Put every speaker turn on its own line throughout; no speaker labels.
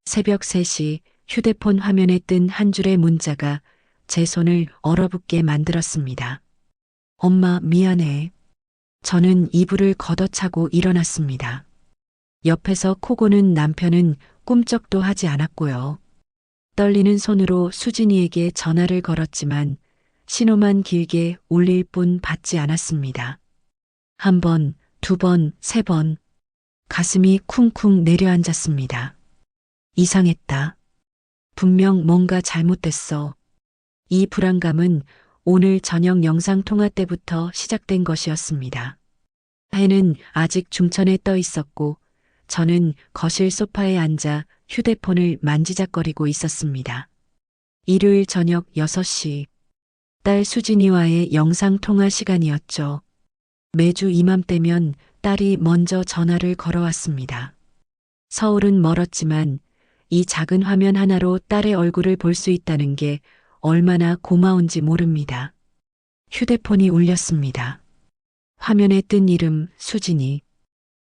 새벽 3시 휴대폰 화면에 뜬 한 줄의 문자가 제 손을 얼어붙게 만들었습니다. 엄마, 미안해. 저는 이불을 걷어차고 일어났습니다. 옆에서 코 고는 남편은 꿈쩍도 하지 않았고요. 떨리는 손으로 수진이에게 전화를 걸었지만 신호만 길게 울릴 뿐 받지 않았습니다. 한 번, 두 번, 세 번. 가슴이 쿵쿵 내려앉았습니다. 이상했다. 분명 뭔가 잘못됐어. 이 불안감은 오늘 저녁 영상통화 때부터 시작된 것이었습니다. 해는 아직 중천에 떠 있었고 저는 거실 소파에 앉아 휴대폰을 만지작거리고 있었습니다. 일요일 저녁 6시, 딸 수진이와의 영상통화 시간이었죠. 매주 이맘때면 딸이 먼저 전화를 걸어왔습니다. 서울은 멀었지만 이 작은 화면 하나로 딸의 얼굴을 볼 수 있다는 게 얼마나 고마운지 모릅니다. 휴대폰이 울렸습니다. 화면에 뜬 이름 수진이.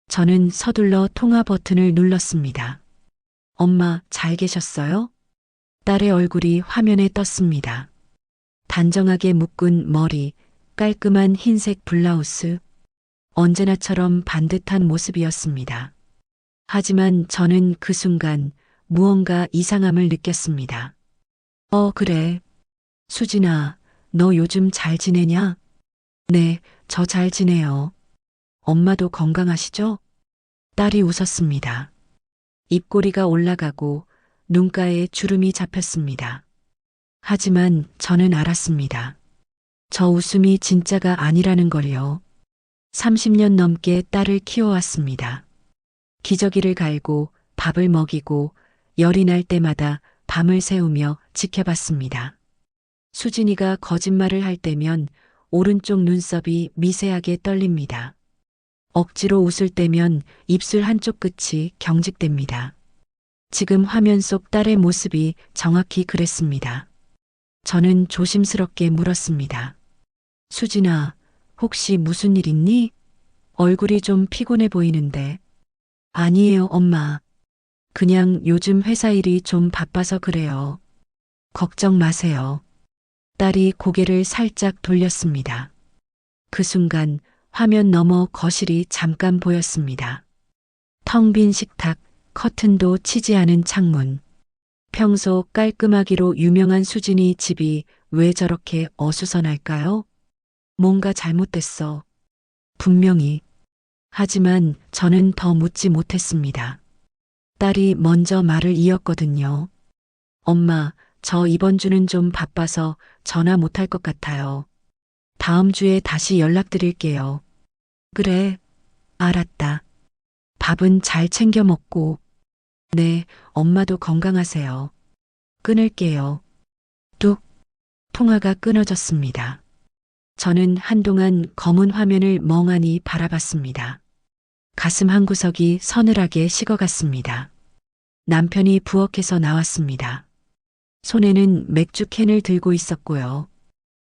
저는 서둘러 통화 버튼을 눌렀습니다. 엄마, 잘 계셨어요? 딸의 얼굴이 화면에 떴습니다. 단정하게 묶은 머리, 깔끔한 흰색 블라우스, 언제나처럼 반듯한 모습이었습니다. 하지만 저는 그 순간 무언가 이상함을 느꼈습니다. 그래. 수진아, 너 요즘 잘 지내냐? 네, 저 잘 지내요. 엄마도 건강하시죠? 딸이 웃었습니다. 입꼬리가 올라가고 눈가에 주름이 잡혔습니다. 하지만 저는 알았습니다. 저 웃음이 진짜가 아니라는 걸요. 30년 넘게 딸을 키워왔습니다. 기저귀를 갈고 밥을 먹이고 열이 날 때마다 밤을 새우며 지켜봤습니다. 수진이가 거짓말을 할 때면 오른쪽 눈썹이 미세하게 떨립니다. 억지로 웃을 때면 입술 한쪽 끝이 경직됩니다. 지금 화면 속 딸의 모습이 정확히 그랬습니다. 저는 조심스럽게 물었습니다. 수진아, 혹시 무슨 일 있니? 얼굴이 좀 피곤해 보이는데. 아니에요, 엄마. 그냥 요즘 회사 일이 좀 바빠서 그래요. 걱정 마세요. 딸이 고개를 살짝 돌렸습니다. 그 순간 화면 너머 거실이 잠깐 보였습니다. 텅 빈 식탁, 커튼도 치지 않은 창문. 평소 깔끔하기로 유명한 수진이 집이 왜 저렇게 어수선할까요? 뭔가 잘못됐어. 분명히. 하지만 저는 더 묻지 못했습니다. 딸이 먼저 말을 이었거든요. 엄마, 저 이번 주는 좀 바빠서 전화 못할 것 같아요. 다음 주에 다시 연락드릴게요. 그래, 알았다. 밥은 잘 챙겨 먹고. 네, 엄마도 건강하세요. 끊을게요. 뚝, 통화가 끊어졌습니다. 저는 한동안 검은 화면을 멍하니 바라봤습니다. 가슴 한구석이 서늘하게 식어갔습니다. 남편이 부엌에서 나왔습니다. 손에는 맥주 캔을 들고 있었고요.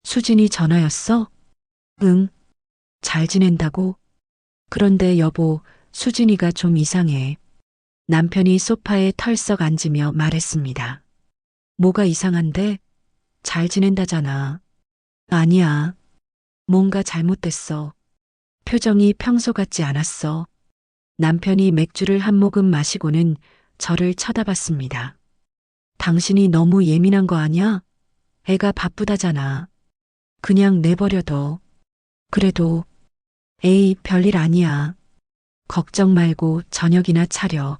수진이 전화였어? 응. 잘 지낸다고? 그런데 여보, 수진이가 좀 이상해. 남편이 소파에 털썩 앉으며 말했습니다. 뭐가 이상한데? 잘 지낸다잖아. 아니야. 뭔가 잘못됐어. 표정이 평소 같지 않았어. 남편이 맥주를 한 모금 마시고는 저를 쳐다봤습니다. 당신이 너무 예민한 거 아니야? 애가 바쁘다잖아. 그냥 내버려둬. 그래도, 에이, 별일 아니야. 걱정 말고 저녁이나 차려.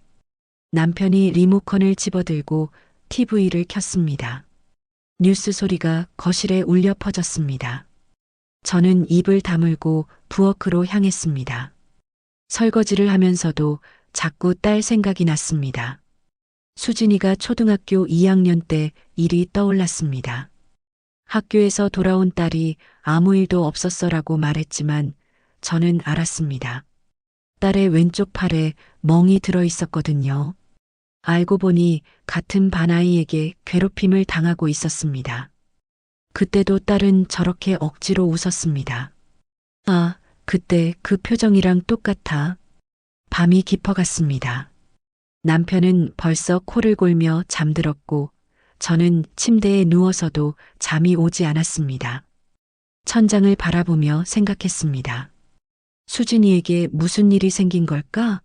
남편이 리모컨을 집어들고 TV를 켰습니다. 뉴스 소리가 거실에 울려 퍼졌습니다. 저는 입을 다물고 부엌으로 향했습니다. 설거지를 하면서도 자꾸 딸 생각이 났습니다. 수진이가 초등학교 2학년 때 일이 떠올랐습니다. 학교에서 돌아온 딸이 아무 일도 없었어라고 말했지만 저는 알았습니다. 딸의 왼쪽 팔에 멍이 들어 있었거든요. 알고 보니 같은 반아이에게 괴롭힘을 당하고 있었습니다. 그때도 딸은 저렇게 억지로 웃었습니다. 아, 그때 그 표정이랑 똑같아. 밤이 깊어갔습니다. 남편은 벌써 코를 골며 잠들었고 저는 침대에 누워서도 잠이 오지 않았습니다. 천장을 바라보며 생각했습니다. 수진이에게 무슨 일이 생긴 걸까?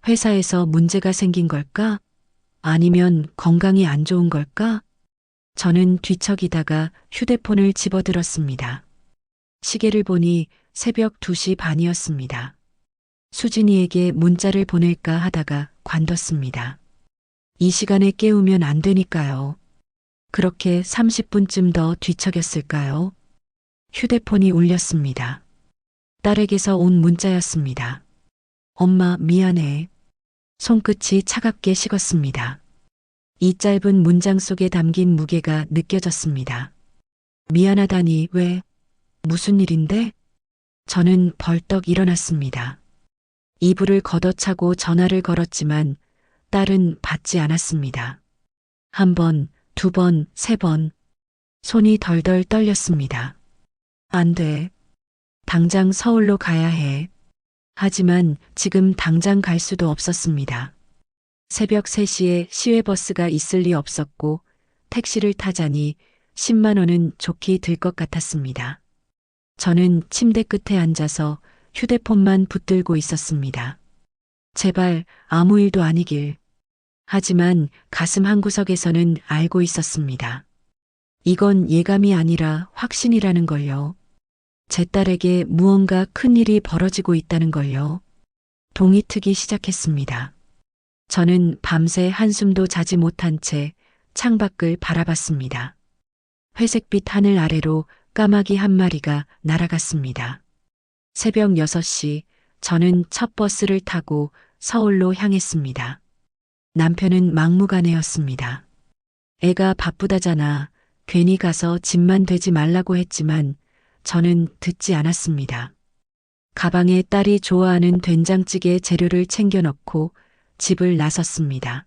회사에서 문제가 생긴 걸까? 아니면 건강이 안 좋은 걸까? 저는 뒤척이다가 휴대폰을 집어들었습니다. 시계를 보니 새벽 2시 반이었습니다. 수진이에게 문자를 보낼까 하다가 관뒀습니다. 이 시간에 깨우면 안 되니까요. 그렇게 30분쯤 더 뒤척였을까요? 휴대폰이 울렸습니다. 딸에게서 온 문자였습니다. 엄마, 미안해. 손끝이 차갑게 식었습니다. 이 짧은 문장 속에 담긴 무게가 느껴졌습니다. 미안하다니 왜? 무슨 일인데? 저는 벌떡 일어났습니다. 이불을 걷어차고 전화를 걸었지만 딸은 받지 않았습니다. 한 번, 두 번, 세 번. 손이 덜덜 떨렸습니다. 안 돼. 당장 서울로 가야 해. 하지만 지금 당장 갈 수도 없었습니다. 새벽 3시에 시외버스가 있을 리 없었고 택시를 타자니 10만 원은 좋게 들 것 같았습니다. 저는 침대 끝에 앉아서 휴대폰만 붙들고 있었습니다. 제발 아무 일도 아니길. 하지만 가슴 한구석에서는 알고 있었습니다. 이건 예감이 아니라 확신이라는 걸요. 제 딸에게 무언가 큰일이 벌어지고 있다는 걸요. 동이 트기 시작했습니다. 저는 밤새 한숨도 자지 못한 채 창밖을 바라봤습니다. 회색빛 하늘 아래로 까마귀 한 마리가 날아갔습니다. 새벽 6시 저는 첫 버스를 타고 서울로 향했습니다. 남편은 막무가내였습니다. 애가 바쁘다잖아. 괜히 가서 집만 되지 말라고 했지만 저는 듣지 않았습니다. 가방에 딸이 좋아하는 된장찌개 재료를 챙겨 넣고 집을 나섰습니다.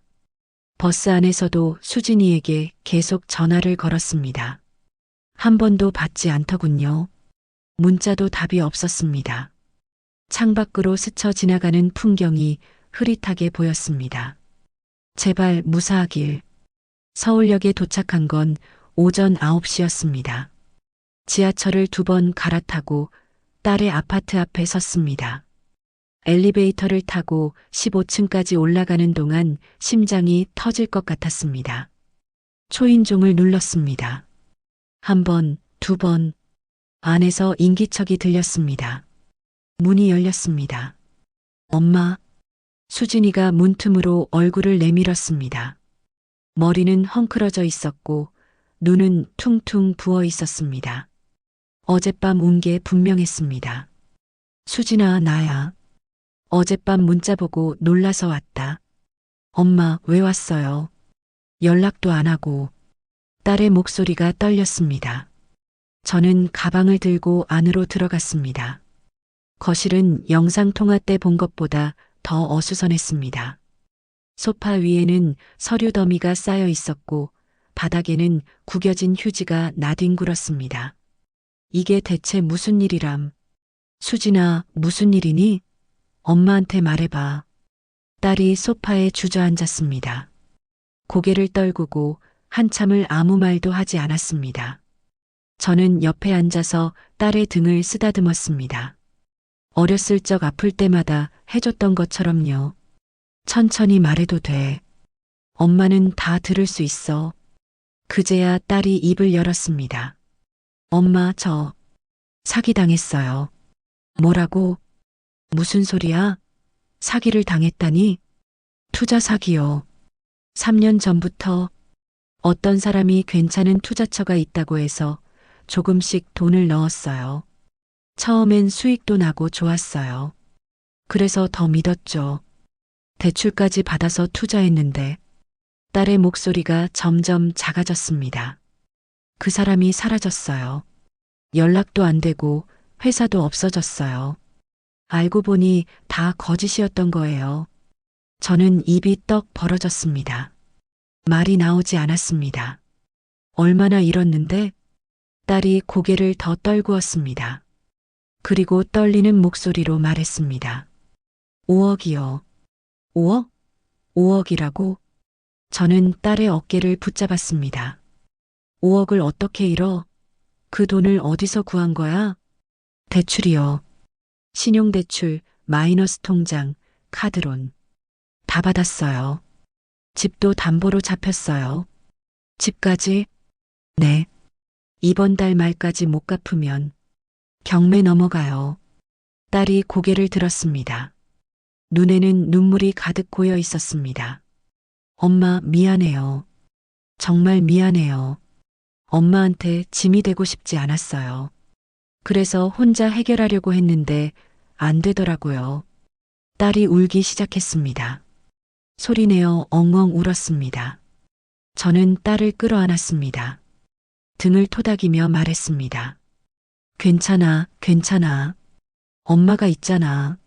버스 안에서도 수진이에게 계속 전화를 걸었습니다. 한 번도 받지 않더군요. 문자도 답이 없었습니다. 창밖으로 스쳐 지나가는 풍경이 흐릿하게 보였습니다. 제발 무사하길. 서울역에 도착한 건 오전 9시였습니다. 지하철을 2번 갈아타고 딸의 아파트 앞에 섰습니다. 엘리베이터를 타고 15층까지 올라가는 동안 심장이 터질 것 같았습니다. 초인종을 눌렀습니다. 한 번, 2번. 안에서 인기척이 들렸습니다. 문이 열렸습니다. 엄마. 수진이가 문틈으로 얼굴을 내밀었습니다. 머리는 헝클어져 있었고 눈은 퉁퉁 부어 있었습니다. 어젯밤 운 게 분명했습니다. 수진아, 나야. 어젯밤 문자 보고 놀라서 왔다. 엄마, 왜 왔어요? 연락도 안 하고. 딸의 목소리가 떨렸습니다. 저는 가방을 들고 안으로 들어갔습니다. 거실은 영상통화 때 본 것보다 더 어수선했습니다. 소파 위에는 서류 더미가 쌓여 있었고 바닥에는 구겨진 휴지가 나뒹굴었습니다. 이게 대체 무슨 일이람? 수진아, 무슨 일이니? 엄마한테 말해봐. 딸이 소파에 주저앉았습니다. 고개를 떨구고 한참을 아무 말도 하지 않았습니다. 저는 옆에 앉아서 딸의 등을 쓰다듬었습니다. 어렸을 적 아플 때마다 해줬던 것처럼요. 천천히 말해도 돼. 엄마는 다 들을 수 있어. 그제야 딸이 입을 열었습니다. 엄마, 저 사기당했어요. 뭐라고? 무슨 소리야? 사기를 당했다니? 투자 사기요. 3년 전부터 어떤 사람이 괜찮은 투자처가 있다고 해서 조금씩 돈을 넣었어요. 처음엔 수익도 나고 좋았어요. 그래서 더 믿었죠. 대출까지 받아서 투자했는데 딸의 목소리가 점점 작아졌습니다. 그 사람이 사라졌어요. 연락도 안 되고 회사도 없어졌어요. 알고 보니 다 거짓이었던 거예요. 저는 입이 떡 벌어졌습니다. 말이 나오지 않았습니다. 얼마나 잃었는데? 딸이 고개를 더 떨구었습니다. 그리고 떨리는 목소리로 말했습니다. 5억이요. 5억? 5억이라고? 저는 딸의 어깨를 붙잡았습니다. 5억을 어떻게 잃어? 그 돈을 어디서 구한 거야? 대출이요. 신용대출, 마이너스 통장, 카드론. 다 받았어요. 집도 담보로 잡혔어요. 집까지? 네. 이번 달 말까지 못 갚으면 경매 넘어가요. 딸이 고개를 들었습니다. 눈에는 눈물이 가득 고여 있었습니다. 엄마, 미안해요. 정말 미안해요. 엄마한테 짐이 되고 싶지 않았어요. 그래서 혼자 해결하려고 했는데 안 되더라고요. 딸이 울기 시작했습니다. 소리내어 엉엉 울었습니다. 저는 딸을 끌어안았습니다. 등을 토닥이며 말했습니다. 괜찮아, 괜찮아. 엄마가 있잖아.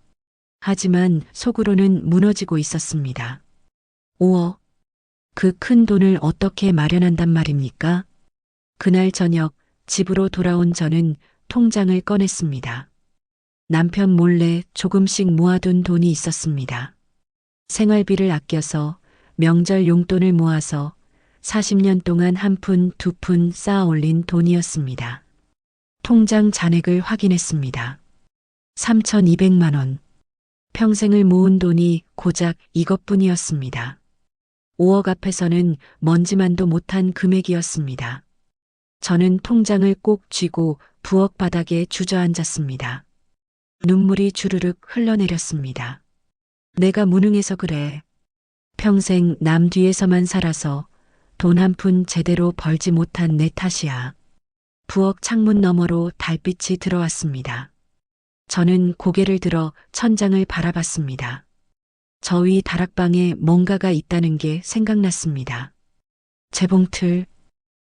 하지만 속으로는 무너지고 있었습니다. 5억. 그 큰 돈을 어떻게 마련한단 말입니까? 그날 저녁 집으로 돌아온 저는 통장을 꺼냈습니다. 남편 몰래 조금씩 모아둔 돈이 있었습니다. 생활비를 아껴서 명절 용돈을 모아서 40년 동안 한 푼, 두 푼 쌓아 올린 돈이었습니다. 통장 잔액을 확인했습니다. 3,200만 원. 평생을 모은 돈이 고작 이것뿐이었습니다. 5억 앞에서는 먼지만도 못한 금액이었습니다. 저는 통장을 꼭 쥐고 부엌 바닥에 주저앉았습니다. 눈물이 주르륵 흘러내렸습니다. 내가 무능해서 그래. 평생 남 뒤에서만 살아서 돈 한 푼 제대로 벌지 못한 내 탓이야. 부엌 창문 너머로 달빛이 들어왔습니다. 저는 고개를 들어 천장을 바라봤습니다. 저 위 다락방에 뭔가가 있다는 게 생각났습니다. 재봉틀.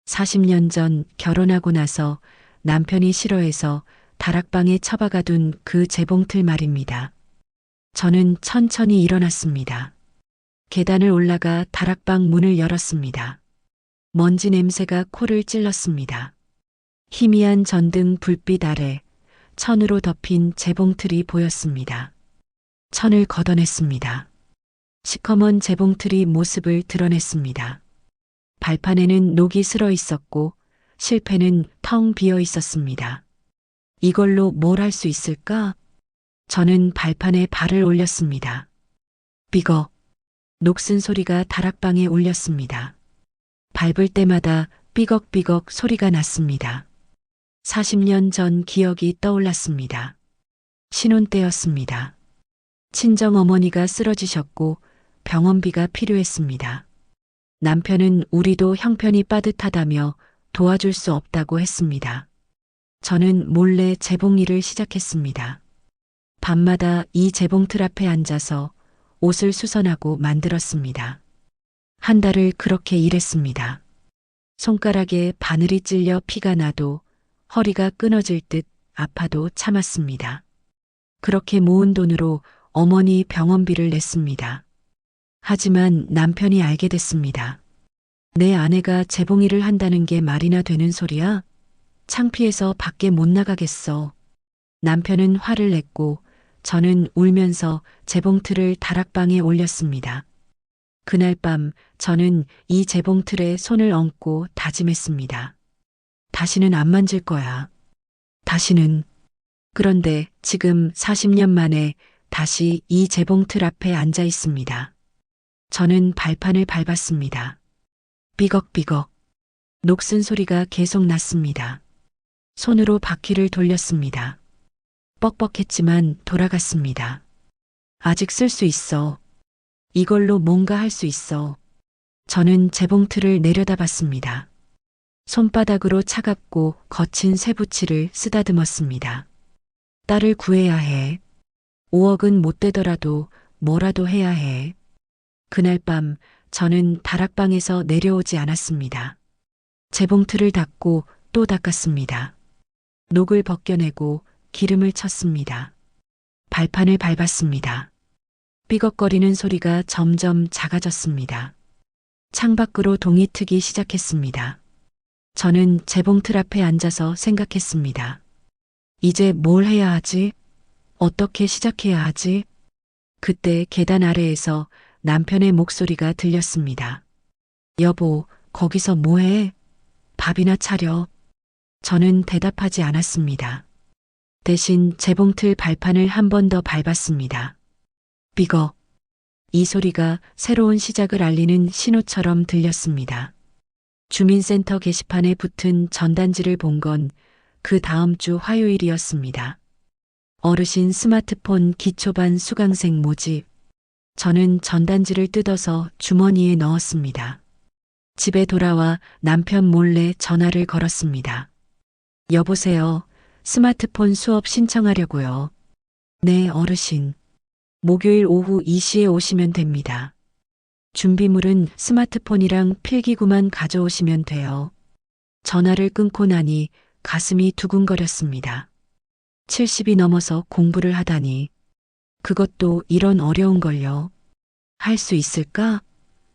40년 전 결혼하고 나서 남편이 싫어해서 다락방에 처박아둔 그 재봉틀 말입니다. 저는 천천히 일어났습니다. 계단을 올라가 다락방 문을 열었습니다. 먼지 냄새가 코를 찔렀습니다. 희미한 전등 불빛 아래 천으로 덮인 재봉틀이 보였습니다. 천을 걷어냈습니다. 시커먼 재봉틀이 모습을 드러냈습니다. 발판에는 녹이 슬어 있었고 실패는 텅 비어 있었습니다. 이걸로 뭘 할 수 있을까? 저는 발판에 발을 올렸습니다. 삐걱. 녹슨 소리가 다락방에 울렸습니다. 밟을 때마다 삐걱삐걱 소리가 났습니다. 40년 전 기억이 떠올랐습니다. 신혼 때였습니다. 친정 어머니가 쓰러지셨고 병원비가 필요했습니다. 남편은 우리도 형편이 빠듯하다며 도와줄 수 없다고 했습니다. 저는 몰래 재봉일을 시작했습니다. 밤마다 이 재봉틀 앞에 앉아서 옷을 수선하고 만들었습니다. 한 달을 그렇게 일했습니다. 손가락에 바늘이 찔려 피가 나도 허리가 끊어질 듯 아파도 참았습니다. 그렇게 모은 돈으로 어머니 병원비를 냈습니다. 하지만 남편이 알게 됐습니다. 내 아내가 재봉일을 한다는 게 말이나 되는 소리야? 창피해서 밖에 못 나가겠어. 남편은 화를 냈고 저는 울면서 재봉틀을 다락방에 올렸습니다. 그날 밤 저는 이 재봉틀에 손을 얹고 다짐했습니다. 다시는 안 만질 거야. 다시는. 그런데 지금 40년 만에 다시 이 재봉틀 앞에 앉아 있습니다. 저는 발판을 밟았습니다. 삐걱삐걱. 녹슨 소리가 계속 났습니다. 손으로 바퀴를 돌렸습니다. 뻑뻑했지만 돌아갔습니다. 아직 쓸 수 있어. 이걸로 뭔가 할 수 있어. 저는 재봉틀을 내려다봤습니다. 손바닥으로 차갑고 거친 쇠붙이를 쓰다듬었습니다. 딸을 구해야 해. 5억은 못 되더라도 뭐라도 해야 해. 그날 밤 저는 다락방에서 내려오지 않았습니다. 재봉틀을 닦고 또 닦았습니다. 녹을 벗겨내고 기름을 쳤습니다. 발판을 밟았습니다. 삐걱거리는 소리가 점점 작아졌습니다. 창밖으로 동이 트기 시작했습니다. 저는 재봉틀 앞에 앉아서 생각했습니다. 이제 뭘 해야 하지? 어떻게 시작해야 하지? 그때 계단 아래에서 남편의 목소리가 들렸습니다. 여보, 거기서 뭐해? 밥이나 차려. 저는 대답하지 않았습니다. 대신 재봉틀 발판을 한 번 더 밟았습니다. 삐걱. 이 소리가 새로운 시작을 알리는 신호처럼 들렸습니다. 주민센터 게시판에 붙은 전단지를 본 건 그 다음 주 화요일이었습니다. 어르신 스마트폰 기초반 수강생 모집. 저는 전단지를 뜯어서 주머니에 넣었습니다. 집에 돌아와 남편 몰래 전화를 걸었습니다. 여보세요. 스마트폰 수업 신청하려고요. 네, 어르신. 목요일 오후 2시에 오시면 됩니다. 준비물은 스마트폰이랑 필기구만 가져오시면 돼요. 전화를 끊고 나니 가슴이 두근거렸습니다. 70이 넘어서 공부를 하다니. 그것도 이런 어려운 걸요. 할 수 있을까?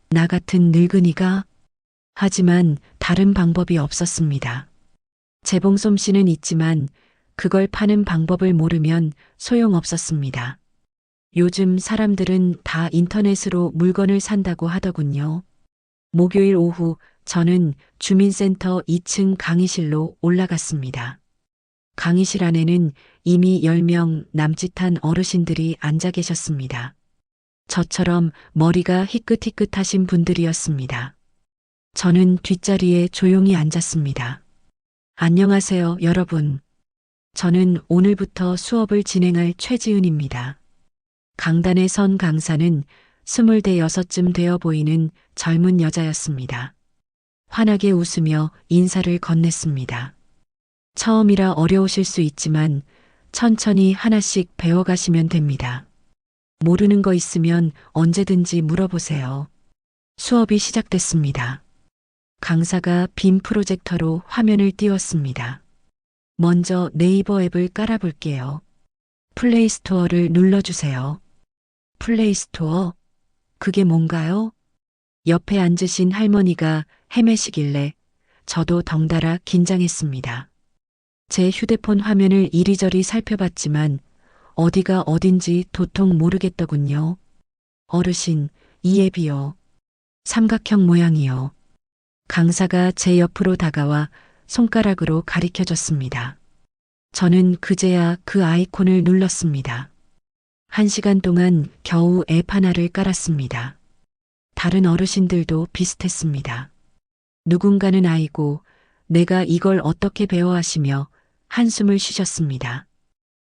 나 같은 늙은이가? 하지만 다른 방법이 없었습니다. 재봉 솜씨는 있지만 그걸 파는 방법을 모르면 소용없었습니다. 요즘 사람들은 다 인터넷으로 물건을 산다고 하더군요. 목요일 오후 저는 주민센터 2층 강의실로 올라갔습니다. 강의실 안에는 이미 10명 남짓한 어르신들이 앉아 계셨습니다. 저처럼 머리가 희끗희끗하신 분들이었습니다. 저는 뒷자리에 조용히 앉았습니다. 안녕하세요, 여러분. 저는 오늘부터 수업을 진행할 최지은입니다. 강단에 선 강사는 26쯤 되어 보이는 젊은 여자였습니다. 환하게 웃으며 인사를 건넸습니다. 처음이라 어려우실 수 있지만 천천히 하나씩 배워가시면 됩니다. 모르는 거 있으면 언제든지 물어보세요. 수업이 시작됐습니다. 강사가 빔 프로젝터로 화면을 띄웠습니다. 먼저 네이버 앱을 깔아볼게요. 플레이스토어를 눌러주세요. 플레이스토어? 그게 뭔가요? 옆에 앉으신 할머니가 헤매시길래 저도 덩달아 긴장했습니다. 제 휴대폰 화면을 이리저리 살펴봤지만 어디가 어딘지 도통 모르겠더군요. 어르신, 이 앱이요. 삼각형 모양이요. 강사가 제 옆으로 다가와 손가락으로 가리켜줬습니다. 저는 그제야 그 아이콘을 눌렀습니다. 1시간 동안 겨우 앱 하나를 깔았습니다. 다른 어르신들도 비슷했습니다. 누군가는 아이고 내가 이걸 어떻게 배워 하시며 한숨을 쉬셨습니다.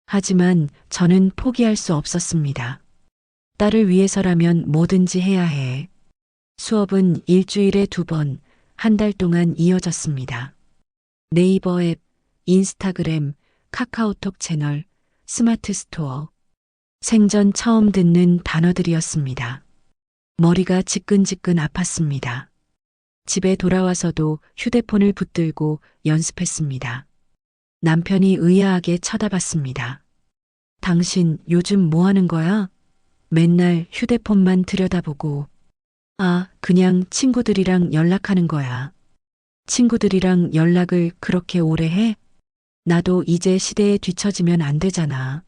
하지만 저는 포기할 수 없었습니다. 딸을 위해서라면 뭐든지 해야 해. 수업은 일주일에 2번, 한 달 동안 이어졌습니다. 네이버 앱, 인스타그램, 카카오톡 채널, 스마트 스토어. 생전 처음 듣는 단어들이었습니다. 머리가 지끈지끈 아팠습니다. 집에 돌아와서도 휴대폰을 붙들고 연습했습니다. 남편이 의아하게 쳐다봤습니다. 당신 요즘 뭐 하는 거야? 맨날 휴대폰만 들여다보고. 아, 그냥 친구들이랑 연락하는 거야. 친구들이랑 연락을 그렇게 오래 해? 나도 이제 시대에 뒤처지면 안 되잖아.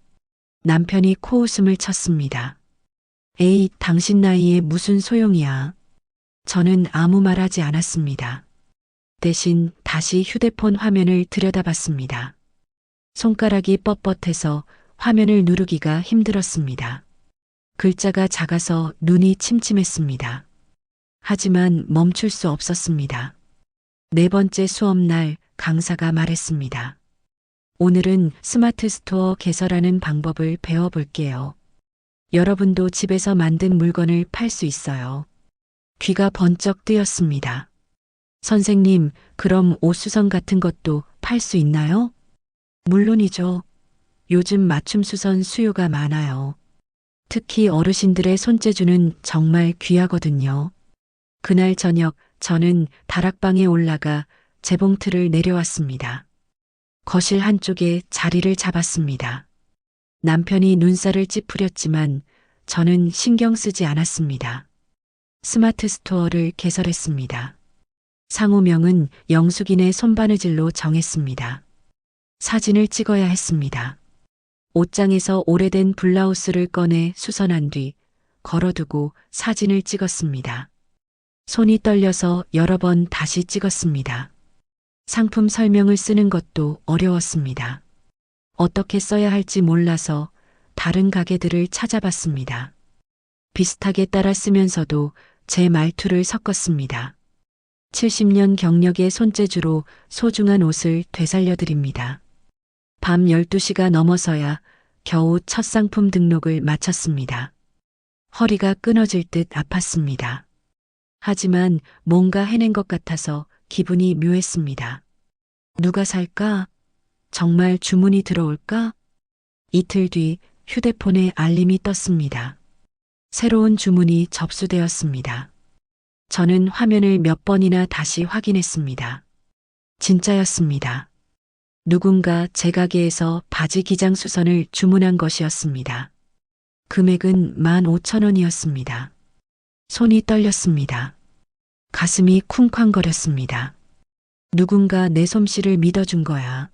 남편이 코웃음을 쳤습니다. 에이, 당신 나이에 무슨 소용이야. 저는 아무 말 하지 않았습니다. 대신 다시 휴대폰 화면을 들여다봤습니다. 손가락이 뻣뻣해서 화면을 누르기가 힘들었습니다. 글자가 작아서 눈이 침침했습니다. 하지만 멈출 수 없었습니다. 4번째 수업날 강사가 말했습니다. 오늘은 스마트 스토어 개설하는 방법을 배워볼게요. 여러분도 집에서 만든 물건을 팔 수 있어요. 귀가 번쩍 뜨였습니다. 선생님, 그럼 옷수선 같은 것도 팔 수 있나요? 물론이죠. 요즘 맞춤수선 수요가 많아요. 특히 어르신들의 손재주는 정말 귀하거든요. 그날 저녁 저는 다락방에 올라가 재봉틀을 내려왔습니다. 거실 한쪽에 자리를 잡았습니다. 남편이 눈살을 찌푸렸지만 저는 신경 쓰지 않았습니다. 스마트 스토어를 개설했습니다. 상호명은 영숙이네 손바느질로 정했습니다. 사진을 찍어야 했습니다. 옷장에서 오래된 블라우스를 꺼내 수선한 뒤 걸어두고 사진을 찍었습니다. 손이 떨려서 여러 번 다시 찍었습니다. 상품 설명을 쓰는 것도 어려웠습니다. 어떻게 써야 할지 몰라서 다른 가게들을 찾아봤습니다. 비슷하게 따라 쓰면서도 제 말투를 섞었습니다. 70년 경력의 손재주로 소중한 옷을 되살려드립니다. 밤 12시가 넘어서야 겨우 첫 상품 등록을 마쳤습니다. 허리가 끊어질 듯 아팠습니다. 하지만 뭔가 해낸 것 같아서 기분이 묘했습니다. 누가 살까? 정말 주문이 들어올까? 이틀 뒤 휴대폰에 알림이 떴습니다. 새로운 주문이 접수되었습니다. 저는 화면을 몇 번이나 다시 확인했습니다. 진짜였습니다. 누군가 제 가게에서 바지 기장 수선을 주문한 것이었습니다. 금액은 15,000원이었습니다. 손이 떨렸습니다. 가슴이 쿵쾅거렸습니다. 누군가 내 솜씨를 믿어준 거야.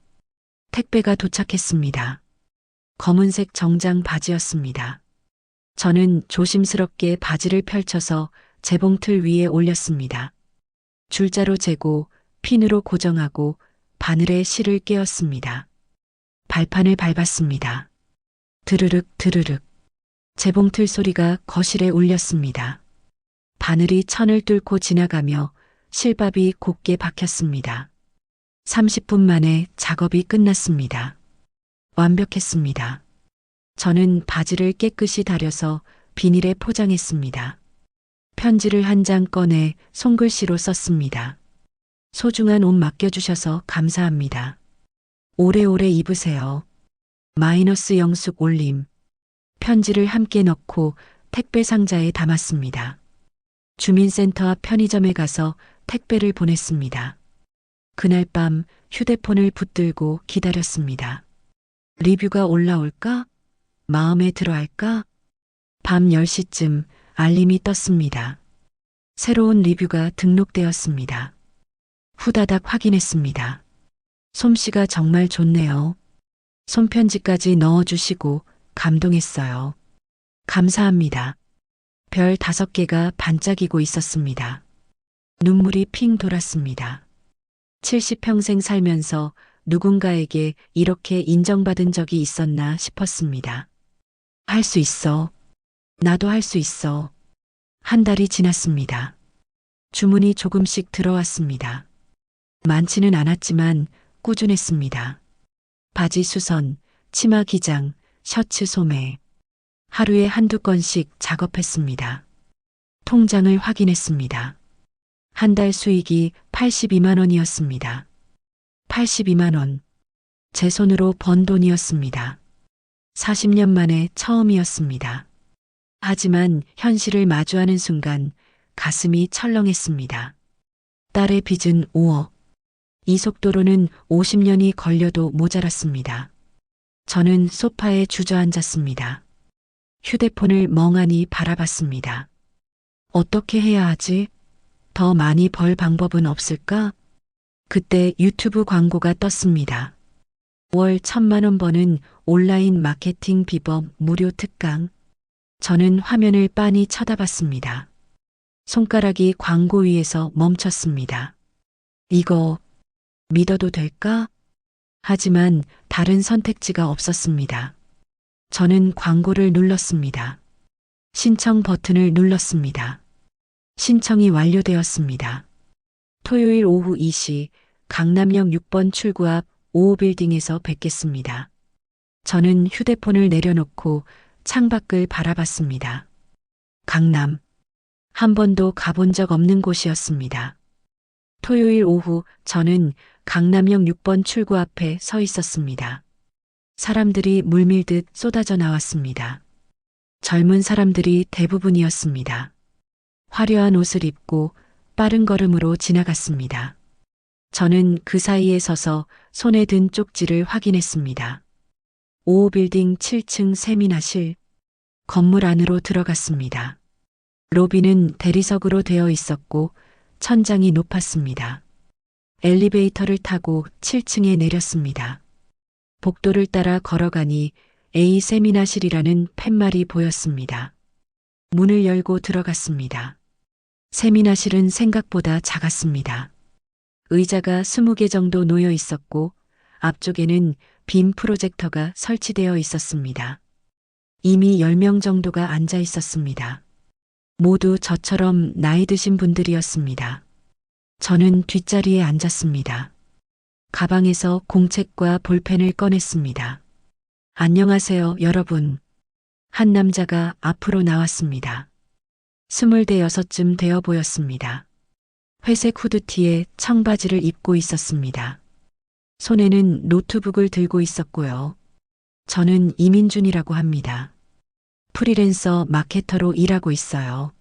택배가 도착했습니다. 검은색 정장 바지였습니다. 저는 조심스럽게 바지를 펼쳐서 재봉틀 위에 올렸습니다. 줄자로 재고 핀으로 고정하고 바늘에 실을 꿰었습니다. 발판을 밟았습니다. 드르륵 드르륵. 재봉틀 소리가 거실에 울렸습니다. 바늘이 천을 뚫고 지나가며 실밥이 곱게 박혔습니다. 30분 만에 작업이 끝났습니다. 완벽했습니다. 저는 바지를 깨끗이 다려서 비닐에 포장했습니다. 편지를 한 장 꺼내 손글씨로 썼습니다. 소중한 옷 맡겨주셔서 감사합니다. 오래오래 입으세요. 마이너스 영숙 올림. 편지를 함께 넣고 택배 상자에 담았습니다. 주민센터 앞 편의점에 가서 택배를 보냈습니다. 그날 밤 휴대폰을 붙들고 기다렸습니다. 리뷰가 올라올까? 마음에 들어 할까? 밤 10시쯤 알림이 떴습니다. 새로운 리뷰가 등록되었습니다. 후다닥 확인했습니다. 솜씨가 정말 좋네요. 손편지까지 넣어주시고 감동했어요. 감사합니다. 별 5개가 반짝이고 있었습니다. 눈물이 핑 돌았습니다. 70평생 살면서 누군가에게 이렇게 인정받은 적이 있었나 싶었습니다. 할 수 있어. 나도 할 수 있어. 한 달이 지났습니다. 주문이 조금씩 들어왔습니다. 많지는 않았지만 꾸준했습니다. 바지 수선, 치마 기장, 셔츠 소매. 하루에 한두 건씩 작업했습니다. 통장을 확인했습니다. 한 달 수익이 82만 원이었습니다. 82만 원. 제 손으로 번 돈이었습니다. 40년 만에 처음이었습니다. 하지만 현실을 마주하는 순간 가슴이 철렁했습니다. 딸의 빚은 5억. 이 속도로는 50년이 걸려도 모자랐습니다. 저는 소파에 주저앉았습니다. 휴대폰을 멍하니 바라봤습니다. 어떻게 해야 하지? 더 많이 벌 방법은 없을까? 그때 유튜브 광고가 떴습니다. 월 1,000만 원 버는 온라인 마케팅 비법 무료 특강. 저는 화면을 빤히 쳐다봤습니다. 손가락이 광고 위에서 멈췄습니다. 이거 믿어도 될까? 하지만 다른 선택지가 없었습니다. 저는 광고를 눌렀습니다. 신청 버튼을 눌렀습니다. 신청이 완료되었습니다. 토요일 오후 2시 강남역 6번 출구 앞 5호빌딩에서 뵙겠습니다. 저는 휴대폰을 내려놓고 창밖을 바라봤습니다. 강남. 한 번도 가본 적 없는 곳이었습니다. 토요일 오후 저는 강남역 6번 출구 앞에 서 있었습니다. 사람들이 물밀듯 쏟아져 나왔습니다. 젊은 사람들이 대부분이었습니다. 화려한 옷을 입고 빠른 걸음으로 지나갔습니다. 저는 그 사이에 서서 손에 든 쪽지를 확인했습니다. 5호빌딩 7층 세미나실. 건물 안으로 들어갔습니다. 로비는 대리석으로 되어 있었고 천장이 높았습니다. 엘리베이터를 타고 7층에 내렸습니다. 복도를 따라 걸어가니 A 세미나실이라는 팻말이 보였습니다. 문을 열고 들어갔습니다. 세미나실은 생각보다 작았습니다. 의자가 20개 정도 놓여 있었고 앞쪽에는 빔 프로젝터가 설치되어 있었습니다. 이미 10명 정도가 앉아 있었습니다. 모두 저처럼 나이 드신 분들이었습니다. 저는 뒷자리에 앉았습니다. 가방에서 공책과 볼펜을 꺼냈습니다. 안녕하세요, 여러분. 한 남자가 앞으로 나왔습니다. 26쯤 되어 보였습니다. 회색 후드티에 청바지를 입고 있었습니다. 손에는 노트북을 들고 있었고요. 저는 이민준이라고 합니다. 프리랜서 마케터로 일하고 있어요.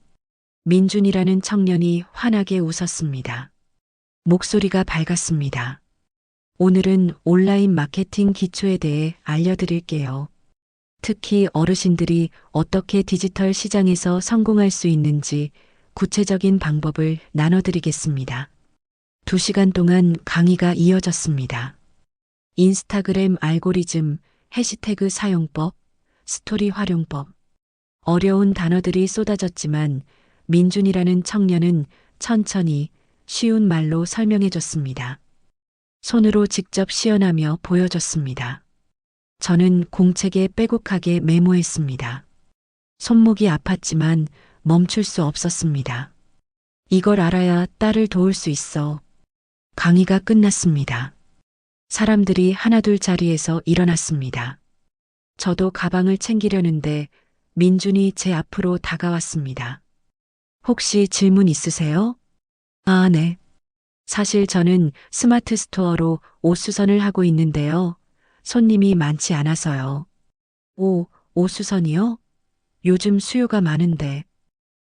민준이라는 청년이 환하게 웃었습니다. 목소리가 밝았습니다. 오늘은 온라인 마케팅 기초에 대해 알려드릴게요. 특히 어르신들이 어떻게 디지털 시장에서 성공할 수 있는지 구체적인 방법을 나눠드리겠습니다. 2시간 동안 강의가 이어졌습니다. 인스타그램 알고리즘, 해시태그 사용법, 스토리 활용법. 어려운 단어들이 쏟아졌지만 민준이라는 청년은 천천히 쉬운 말로 설명해 줬습니다. 손으로 직접 시연하며 보여줬습니다. 저는 공책에 빼곡하게 메모했습니다. 손목이 아팠지만 멈출 수 없었습니다. 이걸 알아야 딸을 도울 수 있어. 강의가 끝났습니다. 사람들이 하나둘 자리에서 일어났습니다. 저도 가방을 챙기려는데 민준이 제 앞으로 다가왔습니다. 혹시 질문 있으세요? 아, 네. 사실 저는 스마트 스토어로 옷 수선을 하고 있는데요. 손님이 많지 않아서요. 오, 옷 수선이요? 요즘 수요가 많은데.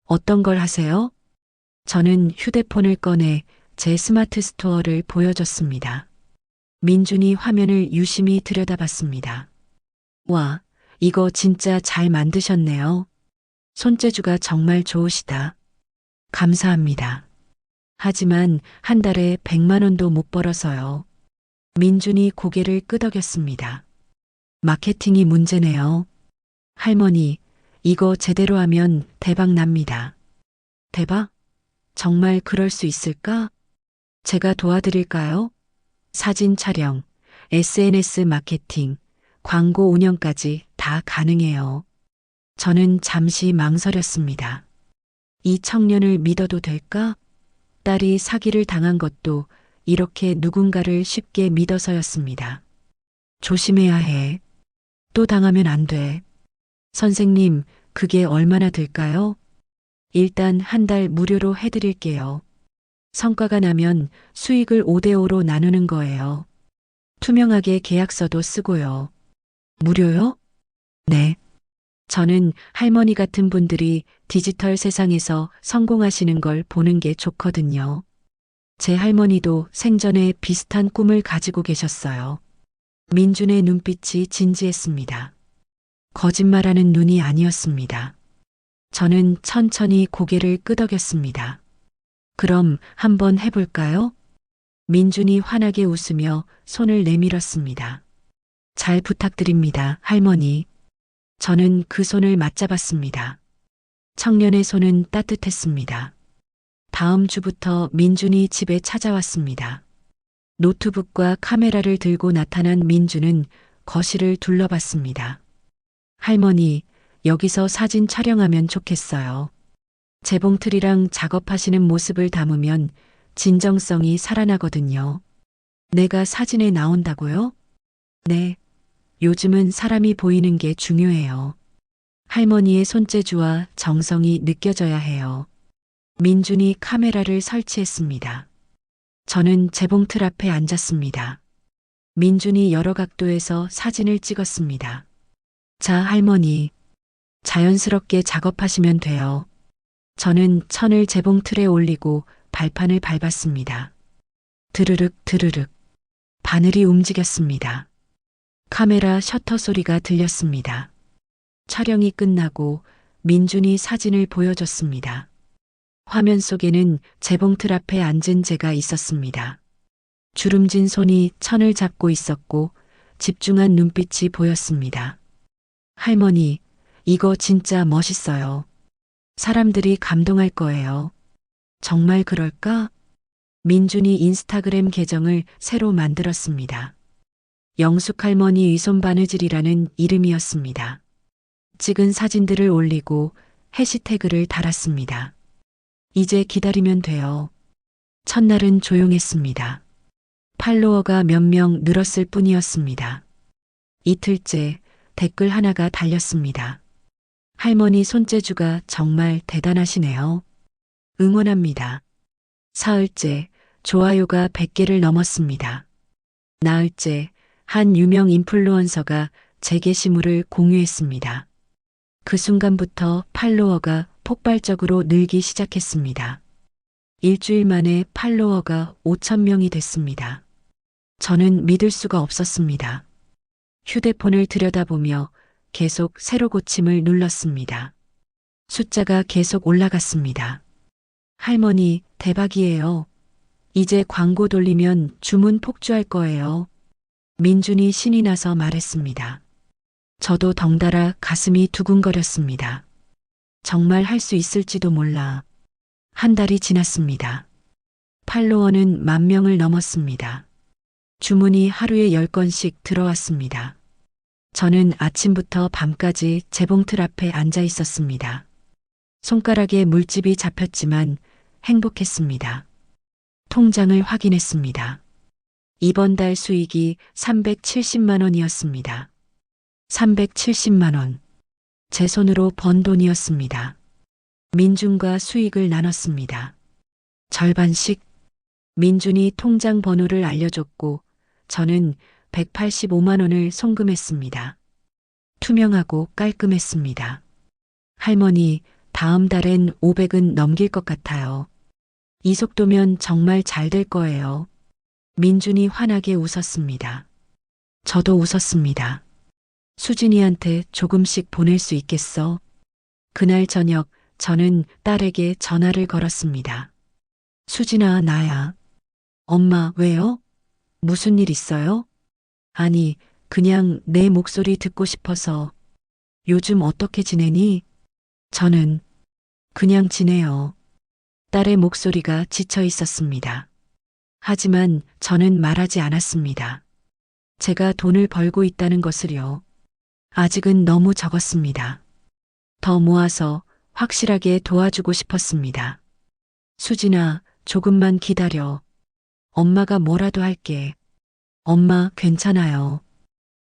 어떤 걸 하세요? 저는 휴대폰을 꺼내 제 스마트 스토어를 보여줬습니다. 민준이 화면을 유심히 들여다봤습니다. 와, 이거 진짜 잘 만드셨네요. 손재주가 정말 좋으시다. 감사합니다. 하지만 한 달에 100만 원도 못 벌어서요. 민준이 고개를 끄덕였습니다. 마케팅이 문제네요. 할머니, 이거 제대로 하면 대박 납니다. 대박? 정말 그럴 수 있을까? 제가 도와드릴까요? 사진 촬영, SNS 마케팅, 광고 운영까지 다 가능해요. 저는 잠시 망설였습니다. 이 청년을 믿어도 될까? 딸이 사기를 당한 것도 이렇게 누군가를 쉽게 믿어서였습니다. 조심해야 해. 또 당하면 안 돼. 선생님, 그게 얼마나 들까요? 일단 한 달 무료로 해드릴게요. 성과가 나면 수익을 5대5로 나누는 거예요. 투명하게 계약서도 쓰고요. 무료요? 네. 저는 할머니 같은 분들이 디지털 세상에서 성공하시는 걸 보는 게 좋거든요. 제 할머니도 생전에 비슷한 꿈을 가지고 계셨어요. 민준의 눈빛이 진지했습니다. 거짓말하는 눈이 아니었습니다. 저는 천천히 고개를 끄덕였습니다. 그럼 한번 해볼까요? 민준이 환하게 웃으며 손을 내밀었습니다. 잘 부탁드립니다, 할머니. 저는 그 손을 맞잡았습니다. 청년의 손은 따뜻했습니다. 다음 주부터 민준이 집에 찾아왔습니다. 노트북과 카메라를 들고 나타난 민준은 거실을 둘러봤습니다. 할머니, 여기서 사진 촬영하면 좋겠어요. 재봉틀이랑 작업하시는 모습을 담으면 진정성이 살아나거든요. 내가 사진에 나온다고요? 네. 요즘은 사람이 보이는 게 중요해요. 할머니의 손재주와 정성이 느껴져야 해요. 민준이 카메라를 설치했습니다. 저는 재봉틀 앞에 앉았습니다. 민준이 여러 각도에서 사진을 찍었습니다. 자, 할머니. 자연스럽게 작업하시면 돼요. 저는 천을 재봉틀에 올리고 발판을 밟았습니다. 드르륵 드르륵. 바늘이 움직였습니다. 카메라 셔터 소리가 들렸습니다. 촬영이 끝나고 민준이 사진을 보여줬습니다. 화면 속에는 재봉틀 앞에 앉은 제가 있었습니다. 주름진 손이 천을 잡고 있었고 집중한 눈빛이 보였습니다. 할머니, 이거 진짜 멋있어요. 사람들이 감동할 거예요. 정말 그럴까? 민준이 인스타그램 계정을 새로 만들었습니다. 영숙 할머니 위손 바느질이라는 이름이었습니다. 찍은 사진들을 올리고 해시태그를 달았습니다. 이제 기다리면 돼요. 첫날은 조용했습니다. 팔로워가 몇 명 늘었을 뿐이었습니다. 이틀째 댓글 하나가 달렸습니다. 할머니 손재주가 정말 대단하시네요. 응원합니다. 사흘째 좋아요가 100개를 넘었습니다. 나흘째 한 유명 인플루언서가 제 게시물을 공유했습니다. 그 순간부터 팔로워가 폭발적으로 늘기 시작했습니다. 일주일 만에 팔로워가 5,000명이 됐습니다. 저는 믿을 수가 없었습니다. 휴대폰을 들여다보며 계속 세로 고침을 눌렀습니다. 숫자가 계속 올라갔습니다. 할머니, 대박이에요. 이제 광고 돌리면 주문 폭주할 거예요. 민준이 신이 나서 말했습니다. 저도 덩달아 가슴이 두근거렸습니다. 정말 할 수 있을지도 몰라. 한 달이 지났습니다. 팔로워는 10,000명을 넘었습니다. 주문이 하루에 10건씩 들어왔습니다. 저는 아침부터 밤까지 재봉틀 앞에 앉아 있었습니다. 손가락에 물집이 잡혔지만 행복했습니다. 통장을 확인했습니다. 이번 달 수익이 370만 원이었습니다. 370만 원. 제 손으로 번 돈이었습니다. 민준과 수익을 나눴습니다. 절반씩. 민준이 통장 번호를 알려줬고 저는 185만 원을 송금했습니다. 투명하고 깔끔했습니다. 할머니, 다음 달엔 500은 넘길 것 같아요. 이 속도면 정말 잘 될 거예요. 민준이 환하게 웃었습니다. 저도 웃었습니다. 수진이한테 조금씩 보낼 수 있겠어? 그날 저녁 저는 딸에게 전화를 걸었습니다. 수진아, 나야. 엄마, 왜요? 무슨 일 있어요? 아니, 그냥 내 목소리 듣고 싶어서. 요즘 어떻게 지내니? 저는 그냥 지내요. 딸의 목소리가 지쳐 있었습니다. 하지만 저는 말하지 않았습니다. 제가 돈을 벌고 있다는 것을요. 아직은 너무 적었습니다. 더 모아서 확실하게 도와주고 싶었습니다. 수진아, 조금만 기다려. 엄마가 뭐라도 할게. 엄마, 괜찮아요.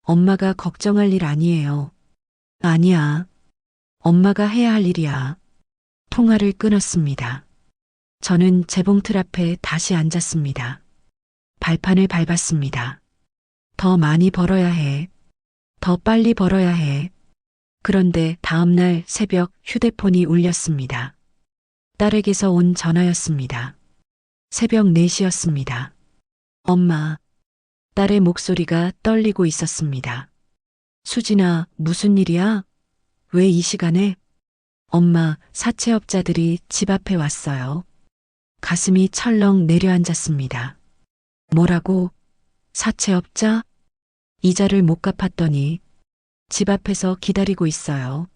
엄마가 걱정할 일 아니에요. 아니야. 엄마가 해야 할 일이야. 통화를 끊었습니다. 저는 재봉틀 앞에 다시 앉았습니다. 발판을 밟았습니다. 더 많이 벌어야 해. 더 빨리 벌어야 해. 그런데 다음날 새벽 휴대폰이 울렸습니다. 딸에게서 온 전화였습니다. 새벽 4시였습니다. 엄마. 딸의 목소리가 떨리고 있었습니다. 수진아, 무슨 일이야? 왜 이 시간에? 엄마, 사채업자들이 집 앞에 왔어요. 가슴이 철렁 내려앉았습니다. 뭐라고? 사채업자? 이자를 못 갚았더니 집 앞에서 기다리고 있어요.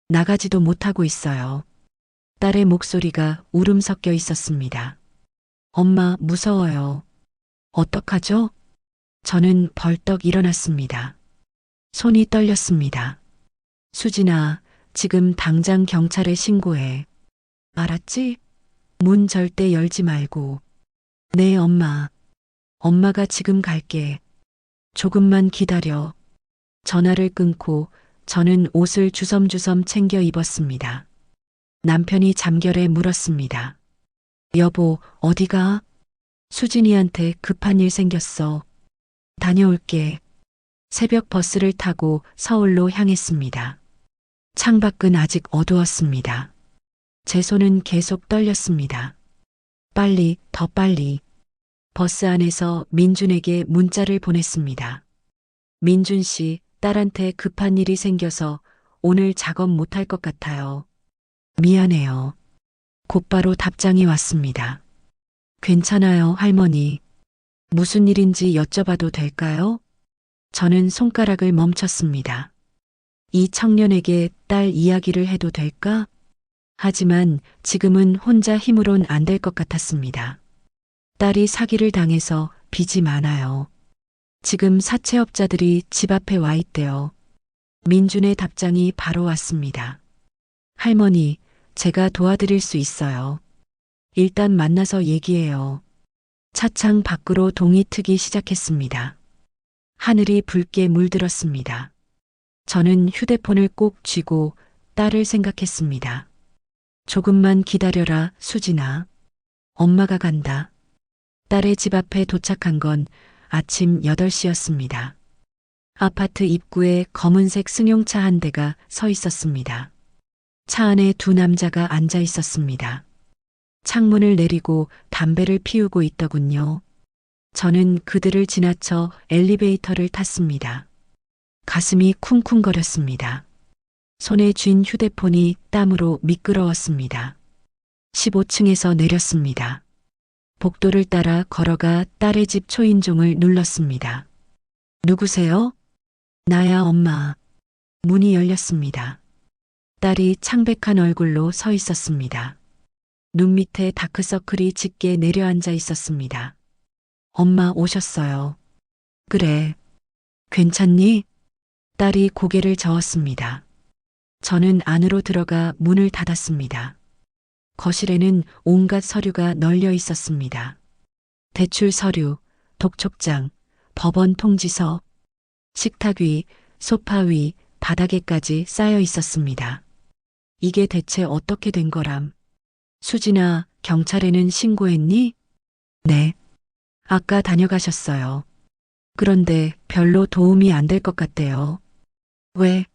나가지도 못하고 있어요. 딸의 목소리가 울음 섞여 있었습니다. 엄마, 무서워요. 어떡하죠? 저는 벌떡 일어났습니다. 손이 떨렸습니다. 수진아, 지금 당장 경찰에 신고해. 알았지? 문 절대 열지 말고. 네, 엄마. 엄마가 지금 갈게. 조금만 기다려. 전화를 끊고 저는 옷을 주섬주섬 챙겨 입었습니다. 남편이 잠결에 물었습니다. 여보, 어디가? 수진이한테 급한 일 생겼어. 다녀올게. 새벽 버스를 타고 서울로 향했습니다. 창밖은 아직 어두웠습니다. 제 손은 계속 떨렸습니다. 빨리, 더 빨리. 버스 안에서 민준에게 문자를 보냈습니다. 민준 씨, 딸한테 급한 일이 생겨서 오늘 작업 못할 것 같아요. 미안해요. 곧바로 답장이 왔습니다. 괜찮아요, 할머니. 무슨 일인지 여쭤봐도 될까요? 저는 손가락을 멈췄습니다. 이 청년에게 딸 이야기를 해도 될까? 하지만 지금은 혼자 힘으론 안 될 것 같았습니다. 딸이 사기를 당해서 빚이 많아요. 지금 사채업자들이 집 앞에 와 있대요. 민준의 답장이 바로 왔습니다. 할머니, 제가 도와드릴 수 있어요. 일단 만나서 얘기해요. 차창 밖으로 동이 트기 시작했습니다. 하늘이 붉게 물들었습니다. 저는 휴대폰을 꼭 쥐고 딸을 생각했습니다. 조금만 기다려라, 수진아. 엄마가 간다. 딸의 집 앞에 도착한 건 아침 8시였습니다. 아파트 입구에 검은색 승용차 한 대가 서 있었습니다. 차 안에 두 남자가 앉아 있었습니다. 창문을 내리고 담배를 피우고 있더군요. 저는 그들을 지나쳐 엘리베이터를 탔습니다. 가슴이 쿵쿵거렸습니다. 손에 쥔 휴대폰이 땀으로 미끄러웠습니다. 15층에서 내렸습니다. 복도를 따라 걸어가 딸의 집 초인종을 눌렀습니다. 누구세요? 나야, 엄마. 문이 열렸습니다. 딸이 창백한 얼굴로 서 있었습니다. 눈 밑에 다크서클이 짙게 내려앉아 있었습니다. 엄마 오셨어요. 그래. 괜찮니? 딸이 고개를 저었습니다. 저는 안으로 들어가 문을 닫았습니다. 거실에는 온갖 서류가 널려 있었습니다. 대출 서류, 독촉장, 법원 통지서, 식탁 위, 소파 위, 바닥에까지 쌓여 있었습니다. 이게 대체 어떻게 된 거람? 수진아, 경찰에는 신고했니? 네. 아까 다녀가셨어요. 그런데 별로 도움이 안 될 것 같대요. 왜?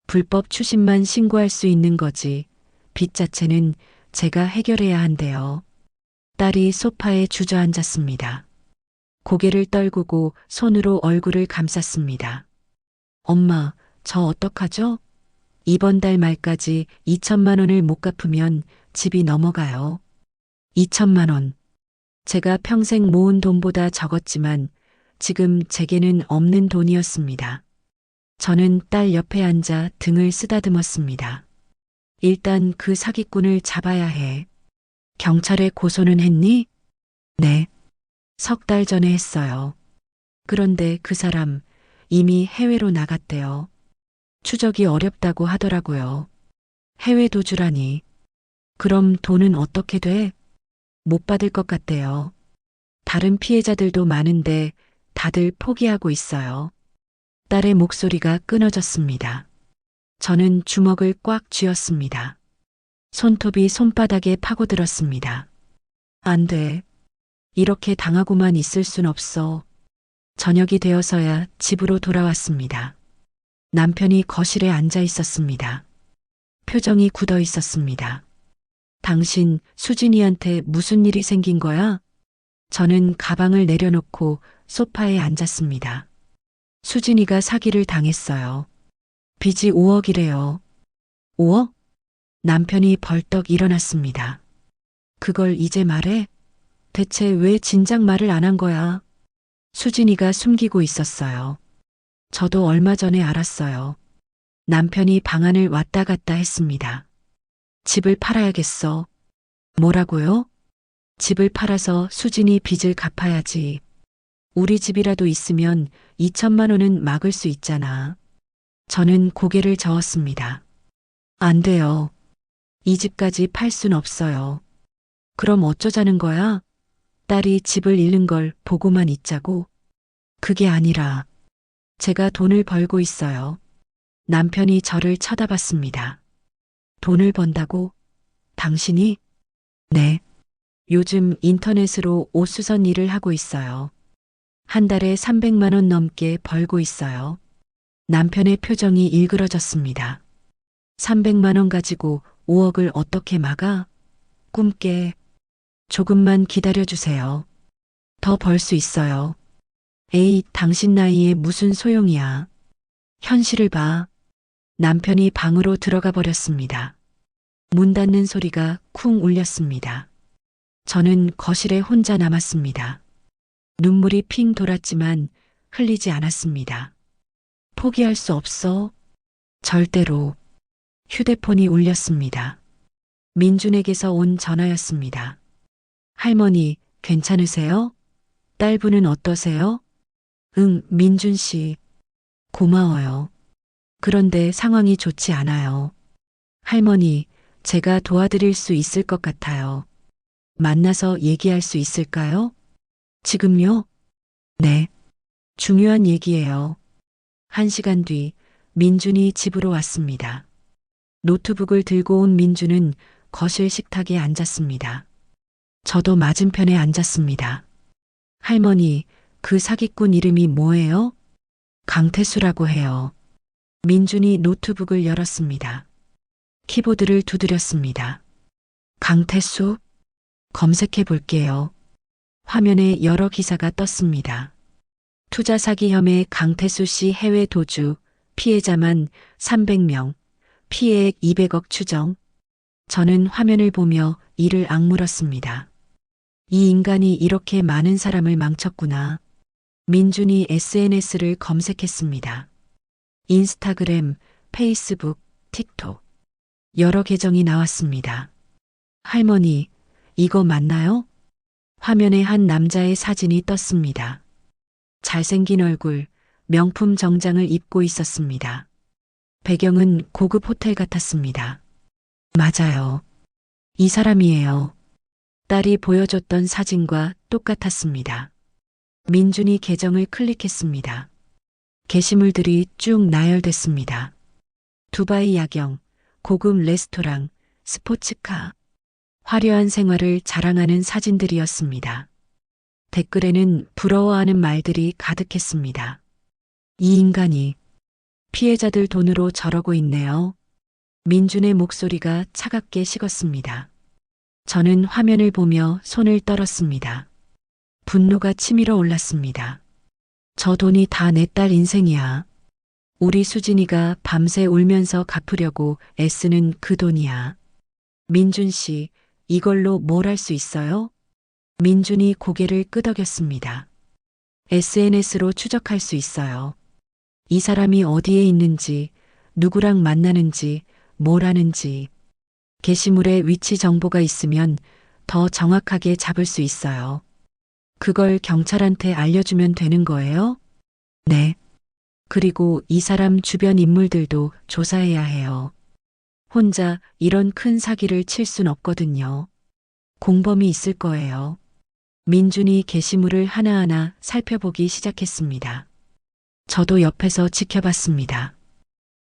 불법 추심만 신고할 수 있는 거지. 빚 자체는 제가 해결해야 한대요. 딸이 소파에 주저앉았습니다. 고개를 떨구고 손으로 얼굴을 감쌌습니다. 엄마, 저 어떡하죠? 이번 달 말까지 2천만 원을 못 갚으면 집이 넘어가요. 2천만 원. 제가 평생 모은 돈보다 적었지만 지금 제게는 없는 돈이었습니다. 저는 딸 옆에 앉아 등을 쓰다듬었습니다. 일단 그 사기꾼을 잡아야 해. 경찰에 고소는 했니? 네. 석 달 전에 했어요. 그런데 그 사람 이미 해외로 나갔대요. 추적이 어렵다고 하더라고요. 해외 도주라니. 그럼 돈은 어떻게 돼? 못 받을 것 같대요. 다른 피해자들도 많은데 다들 포기하고 있어요. 딸의 목소리가 끊어졌습니다. 저는 주먹을 꽉 쥐었습니다. 손톱이 손바닥에 파고들었습니다. 안 돼. 이렇게 당하고만 있을 순 없어. 저녁이 되어서야 집으로 돌아왔습니다. 남편이 거실에 앉아 있었습니다. 표정이 굳어 있었습니다. 당신 수진이한테 무슨 일이 생긴 거야? 저는 가방을 내려놓고 소파에 앉았습니다. 수진이가 사기를 당했어요. 빚이 5억이래요. 5억? 남편이 벌떡 일어났습니다. 그걸 이제 말해? 대체 왜 진작 말을 안 한 거야? 수진이가 숨기고 있었어요. 저도 얼마 전에 알았어요. 남편이 방안을 왔다 갔다 했습니다. 집을 팔아야겠어. 뭐라고요? 집을 팔아서 수진이 빚을 갚아야지. 우리 집이라도 있으면 2천만 원은 막을 수 있잖아. 저는 고개를 저었습니다. 안 돼요. 이 집까지 팔 순 없어요. 그럼 어쩌자는 거야? 딸이 집을 잃는 걸 보고만 있자고? 그게 아니라 제가 돈을 벌고 있어요. 남편이 저를 쳐다봤습니다. 돈을 번다고? 당신이? 네. 요즘 인터넷으로 옷수선 일을 하고 있어요. 한 달에 300만 원 넘게 벌고 있어요. 남편의 표정이 일그러졌습니다. 300만 원 가지고 5억을 어떻게 막아? 꿈깨. 조금만 기다려주세요. 더 벌 수 있어요. 에이, 당신 나이에 무슨 소용이야. 현실을 봐. 남편이 방으로 들어가 버렸습니다. 문 닫는 소리가 쿵 울렸습니다. 저는 거실에 혼자 남았습니다. 눈물이 핑 돌았지만 흘리지 않았습니다. 포기할 수 없어. 절대로. 휴대폰이 울렸습니다. 민준에게서 온 전화였습니다. 할머니, 괜찮으세요? 딸분은 어떠세요? 응, 민준 씨. 고마워요. 그런데 상황이 좋지 않아요. 할머니, 제가 도와드릴 수 있을 것 같아요. 만나서 얘기할 수 있을까요? 지금요? 네. 중요한 얘기예요. 1시간 뒤, 민준이 집으로 왔습니다. 노트북을 들고 온 민준은 거실 식탁에 앉았습니다. 저도 맞은편에 앉았습니다. 할머니, 그 사기꾼 이름이 뭐예요? 강태수라고 해요. 민준이 노트북을 열었습니다. 키보드를 두드렸습니다. 강태수? 검색해 볼게요. 화면에 여러 기사가 떴습니다. 투자 사기 혐의 강태수 씨 해외 도주, 피해자만 300명, 피해액 200억 추정. 저는 화면을 보며 이를 악물었습니다. 이 인간이 이렇게 많은 사람을 망쳤구나. 민준이 SNS를 검색했습니다. 인스타그램, 페이스북, 틱톡. 여러 계정이 나왔습니다. 할머니, 이거 맞나요? 화면에 한 남자의 사진이 떴습니다. 잘생긴 얼굴, 명품 정장을 입고 있었습니다. 배경은 고급 호텔 같았습니다. 맞아요. 이 사람이에요. 딸이 보여줬던 사진과 똑같았습니다. 민준이 계정을 클릭했습니다. 게시물들이 쭉 나열됐습니다. 두바이 야경, 고급 레스토랑, 스포츠카, 화려한 생활을 자랑하는 사진들이었습니다. 댓글에는 부러워하는 말들이 가득했습니다. 이 인간이 피해자들 돈으로 저러고 있네요. 민준의 목소리가 차갑게 식었습니다. 저는 화면을 보며 손을 떨었습니다. 분노가 치밀어 올랐습니다. 저 돈이 다 내 딸 인생이야. 우리 수진이가 밤새 울면서 갚으려고 애쓰는 그 돈이야. 민준 씨, 이걸로 뭘 할 수 있어요? 민준이 고개를 끄덕였습니다. SNS로 추적할 수 있어요. 이 사람이 어디에 있는지, 누구랑 만나는지, 뭘 하는지. 게시물에 위치 정보가 있으면 더 정확하게 잡을 수 있어요. 그걸 경찰한테 알려주면 되는 거예요? 네. 그리고 이 사람 주변 인물들도 조사해야 해요. 혼자 이런 큰 사기를 칠 순 없거든요. 공범이 있을 거예요. 민준이 게시물을 하나하나 살펴보기 시작했습니다. 저도 옆에서 지켜봤습니다.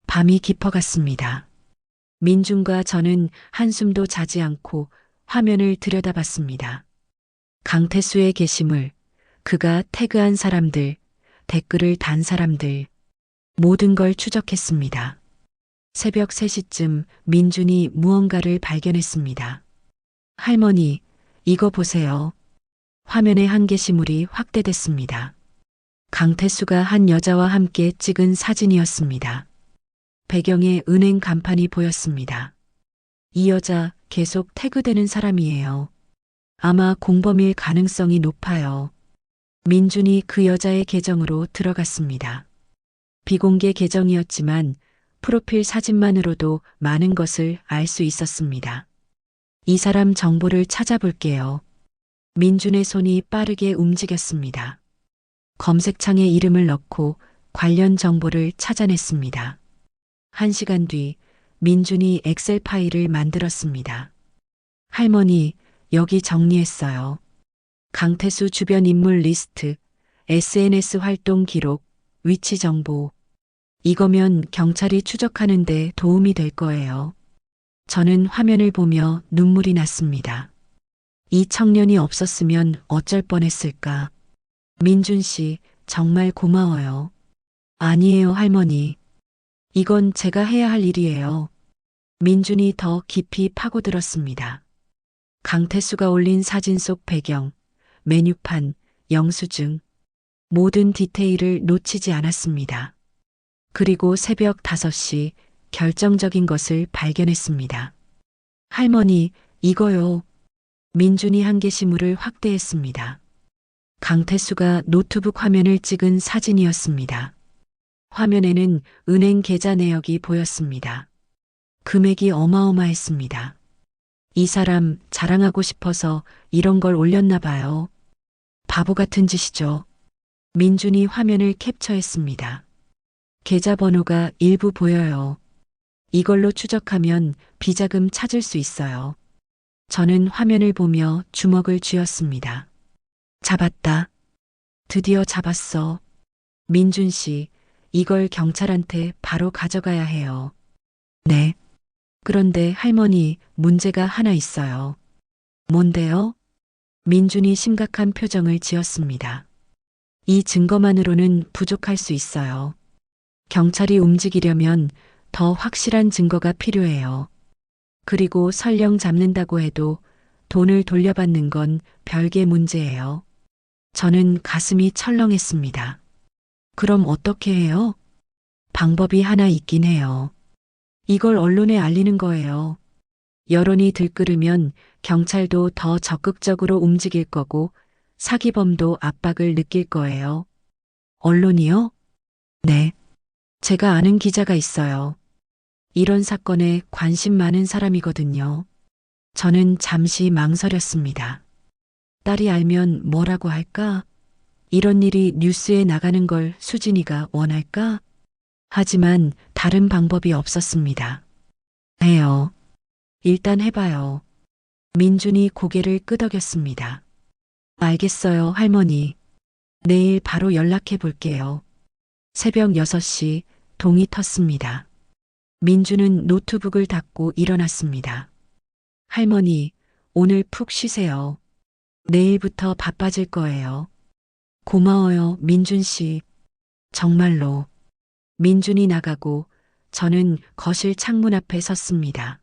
밤이 깊어갔습니다. 민준과 저는 한숨도 자지 않고 화면을 들여다봤습니다. 강태수의 게시물, 그가 태그한 사람들, 댓글을 단 사람들, 모든 걸 추적했습니다. 새벽 3시쯤 민준이 무언가를 발견했습니다. 할머니, 이거 보세요. 화면의 한 게시물이 확대됐습니다. 강태수가 한 여자와 함께 찍은 사진이었습니다. 배경에 은행 간판이 보였습니다. 이 여자 계속 태그되는 사람이에요. 아마 공범일 가능성이 높아요. 민준이 그 여자의 계정으로 들어갔습니다. 비공개 계정이었지만 프로필 사진만으로도 많은 것을 알 수 있었습니다. 이 사람 정보를 찾아볼게요. 민준의 손이 빠르게 움직였습니다. 검색창에 이름을 넣고 관련 정보를 찾아냈습니다. 1시간 뒤 민준이 엑셀 파일을 만들었습니다. 할머니, 여기 정리했어요. 강태수 주변 인물 리스트, SNS 활동 기록, 위치 정보. 이거면 경찰이 추적하는데 도움이 될 거예요. 저는 화면을 보며 눈물이 났습니다. 이 청년이 없었으면 어쩔 뻔했을까. 민준 씨, 정말 고마워요. 아니에요, 할머니. 이건 제가 해야 할 일이에요. 민준이 더 깊이 파고들었습니다. 강태수가 올린 사진 속 배경, 메뉴판, 영수증, 모든 디테일을 놓치지 않았습니다. 그리고 새벽 5시 결정적인 것을 발견했습니다. 할머니, 이거요. 민준이 한 게시물을 확대했습니다. 강태수가 노트북 화면을 찍은 사진이었습니다. 화면에는 은행 계좌 내역이 보였습니다. 금액이 어마어마했습니다. 이 사람 자랑하고 싶어서 이런 걸 올렸나 봐요. 바보 같은 짓이죠. 민준이 화면을 캡처했습니다. 계좌번호가 일부 보여요. 이걸로 추적하면 비자금 찾을 수 있어요. 저는 화면을 보며 주먹을 쥐었습니다. 잡았다. 드디어 잡았어. 민준 씨, 이걸 경찰한테 바로 가져가야 해요. 네. 그런데 할머니, 문제가 하나 있어요. 뭔데요? 민준이 심각한 표정을 지었습니다. 이 증거만으로는 부족할 수 있어요. 경찰이 움직이려면 더 확실한 증거가 필요해요. 그리고 설령 잡는다고 해도 돈을 돌려받는 건 별개 문제예요. 저는 가슴이 철렁했습니다. 그럼 어떻게 해요? 방법이 하나 있긴 해요. 이걸 언론에 알리는 거예요. 여론이 들끓으면 경찰도 더 적극적으로 움직일 거고 사기범도 압박을 느낄 거예요. 언론이요? 네. 제가 아는 기자가 있어요. 이런 사건에 관심 많은 사람이거든요. 저는 잠시 망설였습니다. 딸이 알면 뭐라고 할까? 이런 일이 뉴스에 나가는 걸 수진이가 원할까? 하지만 다른 방법이 없었습니다. 해요. 일단 해봐요. 민준이 고개를 끄덕였습니다. 알겠어요, 할머니. 내일 바로 연락해 볼게요. 새벽 6시 동이 텄습니다. 민준은 노트북을 닫고 일어났습니다. 할머니, 오늘 푹 쉬세요. 내일부터 바빠질 거예요. 고마워요, 민준 씨. 정말로. 민준이 나가고 저는 거실 창문 앞에 섰습니다.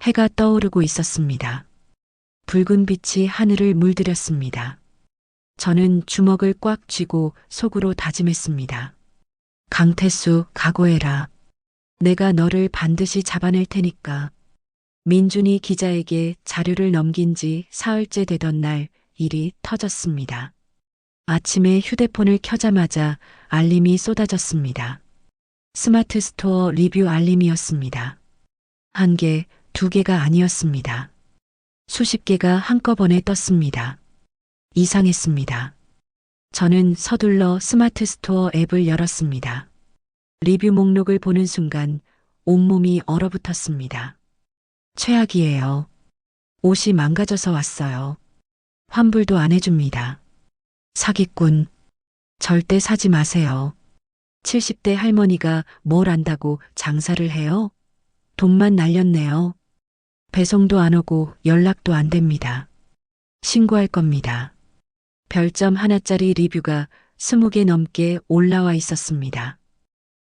해가 떠오르고 있었습니다. 붉은 빛이 하늘을 물들였습니다. 저는 주먹을 꽉 쥐고 속으로 다짐했습니다. 강태수, 각오해라. 내가 너를 반드시 잡아낼 테니까. 민준이 기자에게 자료를 넘긴 지 사흘째 되던 날 일이 터졌습니다. 아침에 휴대폰을 켜자마자 알림이 쏟아졌습니다. 스마트 스토어 리뷰 알림이었습니다. 한 개, 두 개가 아니었습니다. 수십 개가 한꺼번에 떴습니다. 이상했습니다. 저는 서둘러 스마트 스토어 앱을 열었습니다. 리뷰 목록을 보는 순간 온몸이 얼어붙었습니다. 최악이에요. 옷이 망가져서 왔어요. 환불도 안 해줍니다. 사기꾼. 절대 사지 마세요. 70대 할머니가 뭘 안다고 장사를 해요? 돈만 날렸네요. 배송도 안 오고 연락도 안 됩니다. 신고할 겁니다. 별점 하나짜리 리뷰가 20개 넘게 올라와 있었습니다.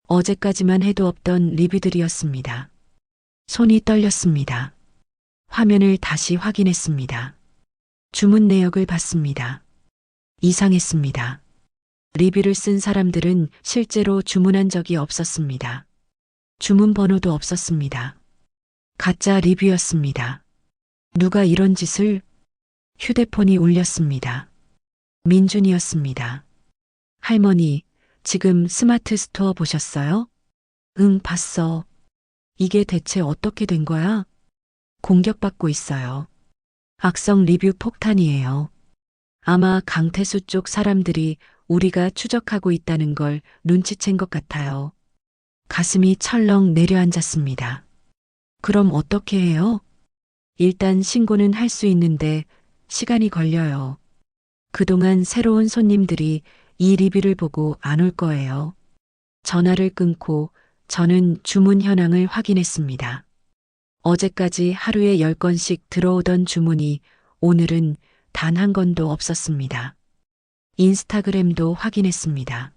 어제까지만 해도 없던 리뷰들이었습니다. 손이 떨렸습니다. 화면을 다시 확인했습니다. 주문 내역을 봤습니다. 이상했습니다. 리뷰를 쓴 사람들은 실제로 주문한 적이 없었습니다. 주문 번호도 없었습니다. 가짜 리뷰였습니다. 누가 이런 짓을? 휴대폰이 울렸습니다. 민준이었습니다. 할머니, 지금 스마트 스토어 보셨어요? 응, 봤어. 이게 대체 어떻게 된 거야? 공격받고 있어요. 악성 리뷰 폭탄이에요. 아마 강태수 쪽 사람들이 우리가 추적하고 있다는 걸 눈치챈 것 같아요. 가슴이 철렁 내려앉았습니다. 그럼 어떻게 해요? 일단 신고는 할 수 있는데 시간이 걸려요. 그동안 새로운 손님들이 이 리뷰를 보고 안 올 거예요. 전화를 끊고 저는 주문 현황을 확인했습니다. 어제까지 하루에 10건씩 들어오던 주문이 오늘은 단 한 건도 없었습니다. 인스타그램도 확인했습니다.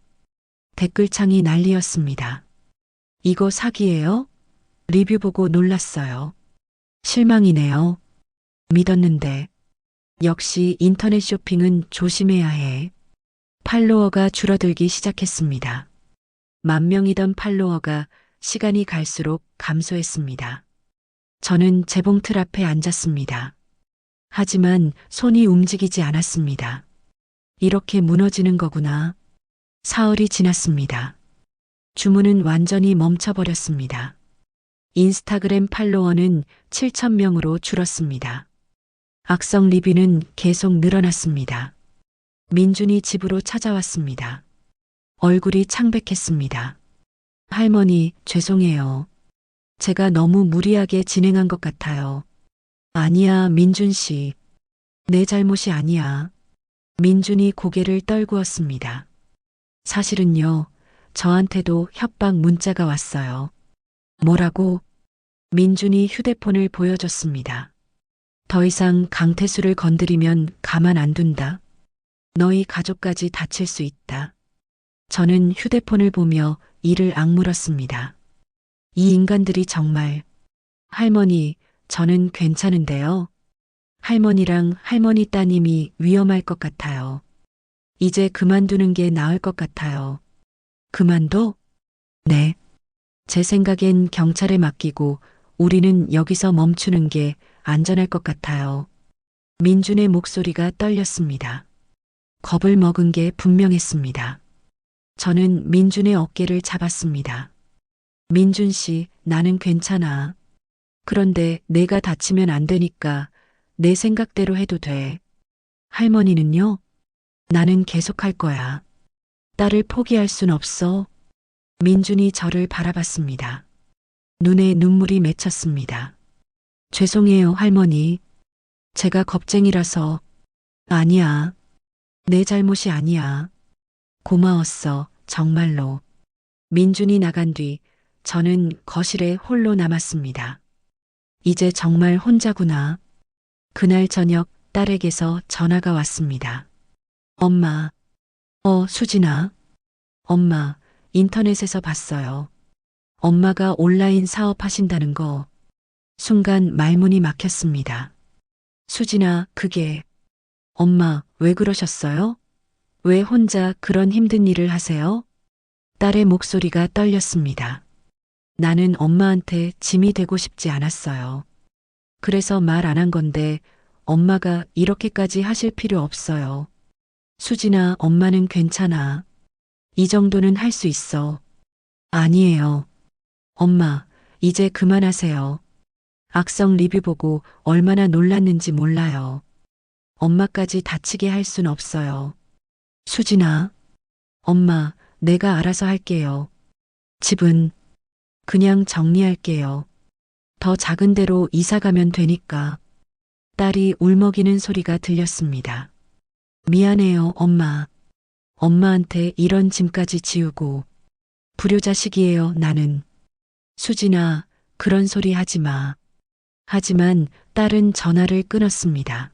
댓글창이 난리였습니다. 이거 사기예요? 리뷰 보고 놀랐어요. 실망이네요. 믿었는데. 역시 인터넷 쇼핑은 조심해야 해. 팔로워가 줄어들기 시작했습니다. 10,000명이던 팔로워가 시간이 갈수록 감소했습니다. 저는 재봉틀 앞에 앉았습니다. 하지만 손이 움직이지 않았습니다. 이렇게 무너지는 거구나. 사흘이 지났습니다. 주문은 완전히 멈춰버렸습니다. 인스타그램 팔로워는 7,000명으로 줄었습니다. 악성 리뷰는 계속 늘어났습니다. 민준이 집으로 찾아왔습니다. 얼굴이 창백했습니다. 할머니, 죄송해요. 제가 너무 무리하게 진행한 것 같아요. 아니야, 민준 씨. 내 잘못이 아니야. 민준이 고개를 떨구었습니다. 사실은요, 저한테도 협박 문자가 왔어요. 뭐라고? 민준이 휴대폰을 보여줬습니다. 더 이상 강태수를 건드리면 가만 안 둔다. 너희 가족까지 다칠 수 있다. 저는 휴대폰을 보며 이를 악물었습니다. 이 인간들이 정말. 할머니, 저는 괜찮은데요. 할머니랑 할머니 따님이 위험할 것 같아요. 이제 그만두는 게 나을 것 같아요. 그만둬? 네. 제 생각엔 경찰에 맡기고 우리는 여기서 멈추는 게 안전할 것 같아요. 민준의 목소리가 떨렸습니다. 겁을 먹은 게 분명했습니다. 저는 민준의 어깨를 잡았습니다. 민준 씨, 나는 괜찮아. 그런데 내가 다치면 안 되니까 내 생각대로 해도 돼. 할머니는요? 나는 계속할 거야. 딸을 포기할 순 없어. 민준이 저를 바라봤습니다. 눈에 눈물이 맺혔습니다. 죄송해요, 할머니. 제가 겁쟁이라서. 아니야. 내 잘못이 아니야. 고마웠어, 정말로. 민준이 나간 뒤 저는 거실에 홀로 남았습니다. 이제 정말 혼자구나. 그날 저녁 딸에게서 전화가 왔습니다. 엄마. 수진아. 엄마, 인터넷에서 봤어요. 엄마가 온라인 사업하신다는 거. 순간 말문이 막혔습니다. 수진아, 그게. 엄마, 왜 그러셨어요? 왜 혼자 그런 힘든 일을 하세요? 딸의 목소리가 떨렸습니다. 나는 엄마한테 짐이 되고 싶지 않았어요. 그래서 말 안 한 건데 엄마가 이렇게까지 하실 필요 없어요. 수진아, 엄마는 괜찮아. 이 정도는 할 수 있어. 아니에요. 엄마, 이제 그만하세요. 악성 리뷰 보고 얼마나 놀랐는지 몰라요. 엄마까지 다치게 할 순 없어요. 수진아. 엄마, 내가 알아서 할게요. 집은 그냥 정리할게요. 더 작은 데로 이사 가면 되니까. 딸이 울먹이는 소리가 들렸습니다. 미안해요, 엄마. 엄마한테 이런 짐까지 지우고. 불효자식이에요, 나는. 수진아, 그런 소리 하지 마. 하지만 딸은 전화를 끊었습니다.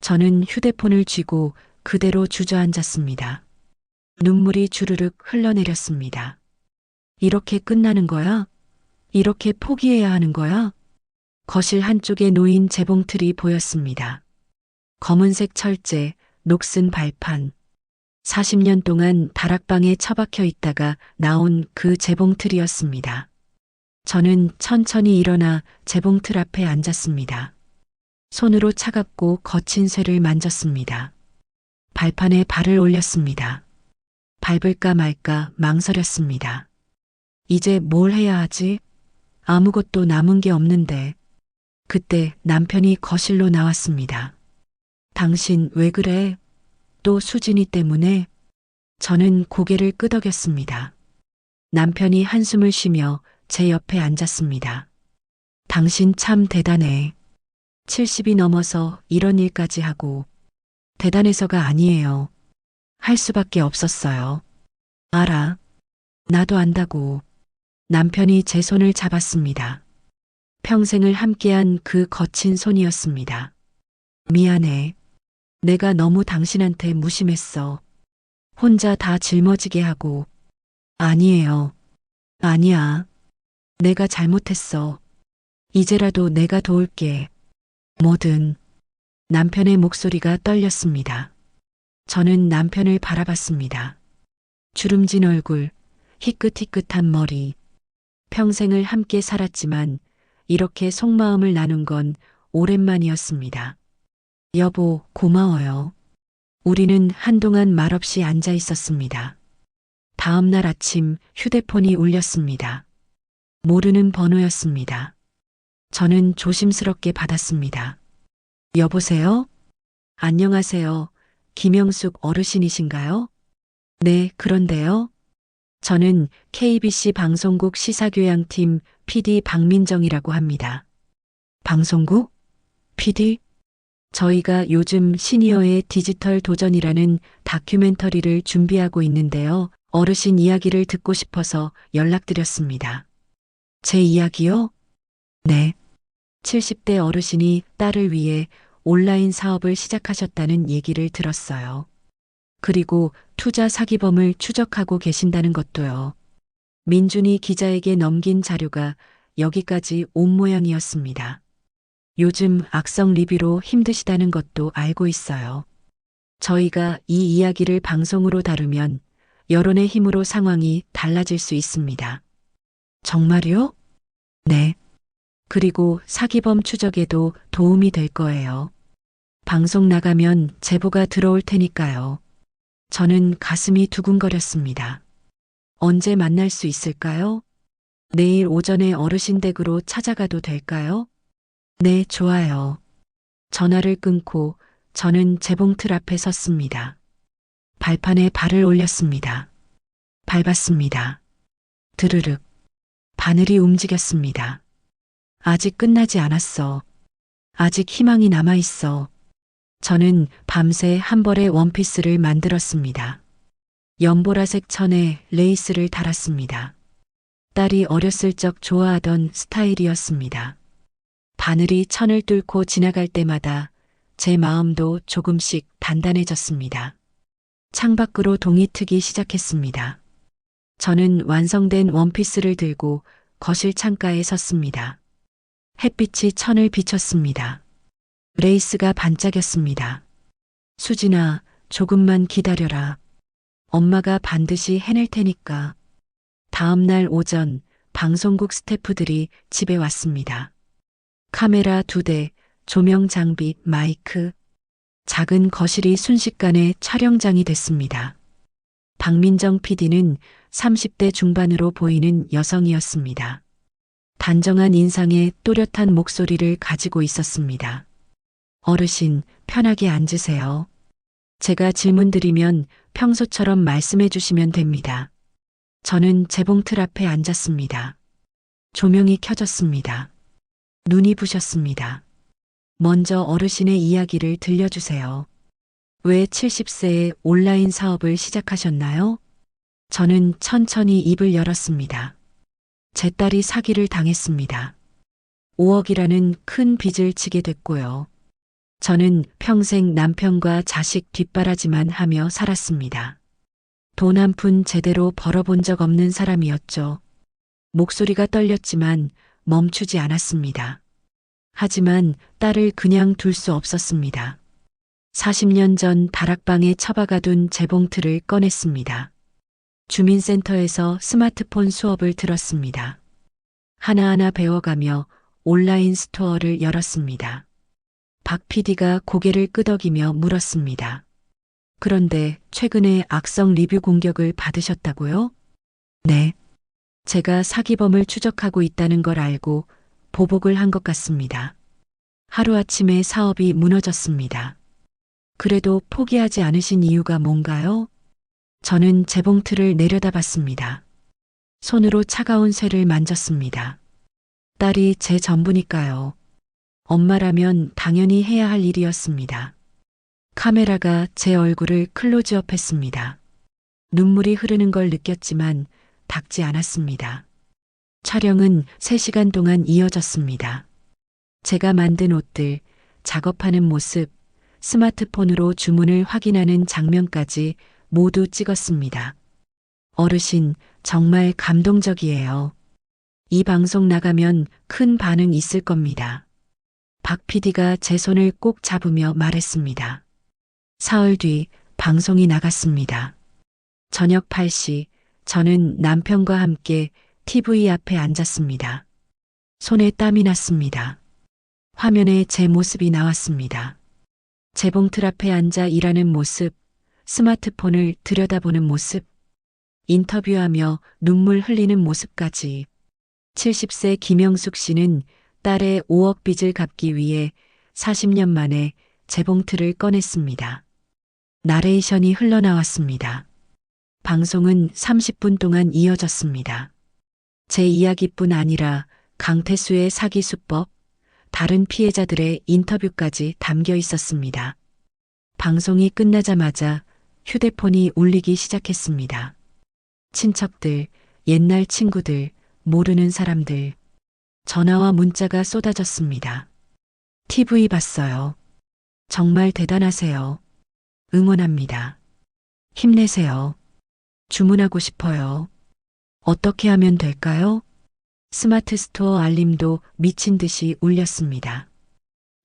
저는 휴대폰을 쥐고 그대로 주저앉았습니다. 눈물이 주르륵 흘러내렸습니다. 이렇게 끝나는 거야? 이렇게 포기해야 하는 거야? 거실 한쪽에 놓인 재봉틀이 보였습니다. 검은색 철제, 녹슨 발판. 40년 동안 다락방에 처박혀 있다가 나온 그 재봉틀이었습니다. 저는 천천히 일어나 재봉틀 앞에 앉았습니다. 손으로 차갑고 거친 쇠를 만졌습니다. 발판에 발을 올렸습니다. 밟을까 말까 망설였습니다. 이제 뭘 해야 하지? 아무것도 남은 게 없는데. 그때 남편이 거실로 나왔습니다. 당신 왜 그래? 또 수진이 때문에? 저는 고개를 끄덕였습니다. 남편이 한숨을 쉬며 제 옆에 앉았습니다. 당신 참 대단해. 70이 넘어서 이런 일까지 하고. 대단해서가 아니에요. 할 수밖에 없었어요. 알아. 나도 안다고. 남편이 제 손을 잡았습니다. 평생을 함께한 그 거친 손이었습니다. 미안해. 내가 너무 당신한테 무심했어. 혼자 다 짊어지게 하고. 아니에요. 아니야. 내가 잘못했어. 이제라도 내가 도울게. 뭐든. 남편의 목소리가 떨렸습니다. 저는 남편을 바라봤습니다. 주름진 얼굴, 희끗희끗한 머리. 평생을 함께 살았지만 이렇게 속마음을 나눈 건 오랜만이었습니다. 여보, 고마워요. 우리는 한동안 말없이 앉아 있었습니다. 다음 날 아침 휴대폰이 울렸습니다. 모르는 번호였습니다. 저는 조심스럽게 받았습니다. 여보세요? 안녕하세요. 김영숙 어르신이신가요? 네, 그런데요. 저는 KBC 방송국 시사교양팀 PD 박민정이라고 합니다. 방송국? PD? 저희가 요즘 시니어의 디지털 도전이라는 다큐멘터리를 준비하고 있는데요. 어르신 이야기를 듣고 싶어서 연락드렸습니다. 제 이야기요? 네. 70대 어르신이 딸을 위해 온라인 사업을 시작하셨다는 얘기를 들었어요. 그리고 투자 사기범을 추적하고 계신다는 것도요. 민준이 기자에게 넘긴 자료가 여기까지 온 모양이었습니다. 요즘 악성 리뷰로 힘드시다는 것도 알고 있어요. 저희가 이 이야기를 방송으로 다루면 여론의 힘으로 상황이 달라질 수 있습니다. 정말요? 네. 그리고 사기범 추적에도 도움이 될 거예요. 방송 나가면 제보가 들어올 테니까요. 저는 가슴이 두근거렸습니다. 언제 만날 수 있을까요? 내일 오전에 어르신 댁으로 찾아가도 될까요? 네, 좋아요. 전화를 끊고 저는 재봉틀 앞에 섰습니다. 발판에 발을 올렸습니다. 밟았습니다. 드르륵. 바늘이 움직였습니다. 아직 끝나지 않았어. 아직 희망이 남아있어. 저는 밤새 한 벌의 원피스를 만들었습니다. 연보라색 천에 레이스를 달았습니다. 딸이 어렸을 적 좋아하던 스타일이었습니다. 바늘이 천을 뚫고 지나갈 때마다 제 마음도 조금씩 단단해졌습니다. 창밖으로 동이 트기 시작했습니다. 저는 완성된 원피스를 들고 거실 창가에 섰습니다. 햇빛이 천을 비췄습니다. 레이스가 반짝였습니다. 수진아, 조금만 기다려라. 엄마가 반드시 해낼 테니까. 다음 날 오전 방송국 스태프들이 집에 왔습니다. 카메라 2대, 조명 장비, 마이크. 작은 거실이 순식간에 촬영장이 됐습니다. 박민정 PD는 30대 중반으로 보이는 여성이었습니다. 단정한 인상에 또렷한 목소리를 가지고 있었습니다. 어르신, 편하게 앉으세요. 제가 질문 드리면 평소처럼 말씀해 주시면 됩니다. 저는 재봉틀 앞에 앉았습니다. 조명이 켜졌습니다. 눈이 부셨습니다. 먼저 어르신의 이야기를 들려주세요. 왜 70세에 온라인 사업을 시작하셨나요? 저는 천천히 입을 열었습니다. 제 딸이 사기를 당했습니다. 5억이라는 큰 빚을 지게 됐고요. 저는 평생 남편과 자식 뒷바라지만 하며 살았습니다. 돈 한 푼 제대로 벌어본 적 없는 사람이었죠. 목소리가 떨렸지만 멈추지 않았습니다. 하지만 딸을 그냥 둘 수 없었습니다. 40년 전 다락방에 처박아둔 재봉틀을 꺼냈습니다. 주민센터에서 스마트폰 수업을 들었습니다. 하나하나 배워가며 온라인 스토어를 열었습니다. 박 PD가 고개를 끄덕이며 물었습니다. 그런데 최근에 악성 리뷰 공격을 받으셨다고요? 네. 제가 사기범을 추적하고 있다는 걸 알고 보복을 한 것 같습니다. 하루아침에 사업이 무너졌습니다. 그래도 포기하지 않으신 이유가 뭔가요? 저는 재봉틀을 내려다봤습니다. 손으로 차가운 쇠를 만졌습니다. 딸이 제 전부니까요. 엄마라면 당연히 해야 할 일이었습니다. 카메라가 제 얼굴을 클로즈업했습니다. 눈물이 흐르는 걸 느꼈지만 닦지 않았습니다. 촬영은 3시간 동안 이어졌습니다. 제가 만든 옷들, 작업하는 모습, 스마트폰으로 주문을 확인하는 장면까지 모두 찍었습니다. 어르신, 정말 감동적이에요. 이 방송 나가면 큰 반응 있을 겁니다. 박 PD가 제 손을 꼭 잡으며 말했습니다. 사흘 뒤 방송이 나갔습니다. 저녁 8시 저는 남편과 함께 TV 앞에 앉았습니다. 손에 땀이 났습니다. 화면에 제 모습이 나왔습니다. 재봉틀 앞에 앉아 일하는 모습, 스마트폰을 들여다보는 모습, 인터뷰하며 눈물 흘리는 모습까지. 70세 김영숙 씨는 딸의 5억 빚을 갚기 위해 40년 만에 재봉틀을 꺼냈습니다. 나레이션이 흘러나왔습니다. 방송은 30분 동안 이어졌습니다. 제 이야기뿐 아니라 강태수의 사기 수법, 다른 피해자들의 인터뷰까지 담겨 있었습니다. 방송이 끝나자마자 휴대폰이 울리기 시작했습니다. 친척들, 옛날 친구들, 모르는 사람들, 전화와 문자가 쏟아졌습니다. TV 봤어요. 정말 대단하세요. 응원합니다. 힘내세요. 주문하고 싶어요. 어떻게 하면 될까요? 스마트 스토어 알림도 미친 듯이 울렸습니다.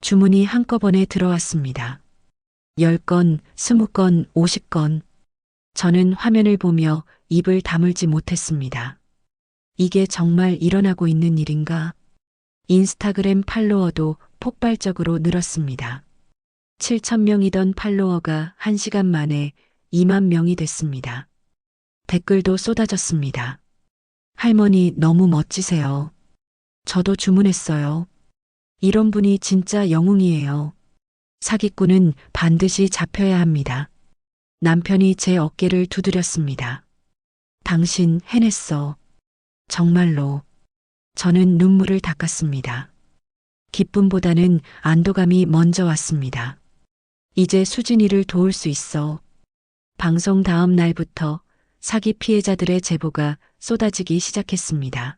주문이 한꺼번에 들어왔습니다. 10건, 20건, 50건. 저는 화면을 보며 입을 다물지 못했습니다. 이게 정말 일어나고 있는 일인가? 인스타그램 팔로워도 폭발적으로 늘었습니다. 7,000명이던 팔로워가 1시간 만에 2만 명이 됐습니다. 댓글도 쏟아졌습니다. 할머니 너무 멋지세요. 저도 주문했어요. 이런 분이 진짜 영웅이에요. 사기꾼은 반드시 잡혀야 합니다. 남편이 제 어깨를 두드렸습니다. 당신 해냈어. 정말로. 저는 눈물을 닦았습니다. 기쁨보다는 안도감이 먼저 왔습니다. 이제 수진이를 도울 수 있어. 방송 다음 날부터 사기 피해자들의 제보가 쏟아지기 시작했습니다.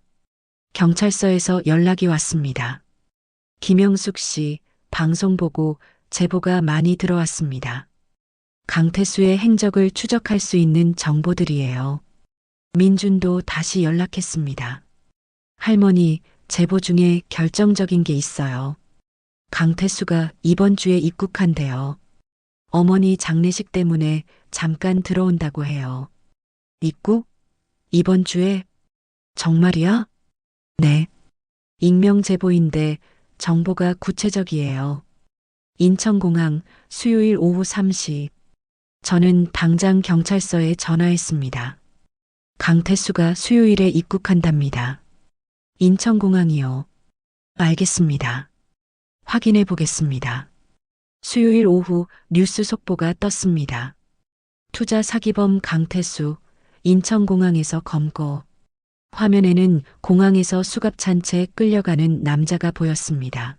경찰서에서 연락이 왔습니다. 김영숙 씨, 방송 보고 제보가 많이 들어왔습니다. 강태수의 행적을 추적할 수 있는 정보들이에요. 민준도 다시 연락했습니다. 할머니, 제보 중에 결정적인 게 있어요. 강태수가 이번 주에 입국한대요. 어머니 장례식 때문에 잠깐 들어온다고 해요. 입국? 이번 주에? 정말이야? 네. 익명 제보인데 정보가 구체적이에요. 인천공항 수요일 오후 3시. 저는 당장 경찰서에 전화했습니다. 강태수가 수요일에 입국한답니다. 인천공항이요. 알겠습니다. 확인해 보겠습니다. 수요일 오후 뉴스 속보가 떴습니다. 투자 사기범 강태수, 인천공항에서 검거. 화면에는 공항에서 수갑 찬 채 끌려가는 남자가 보였습니다.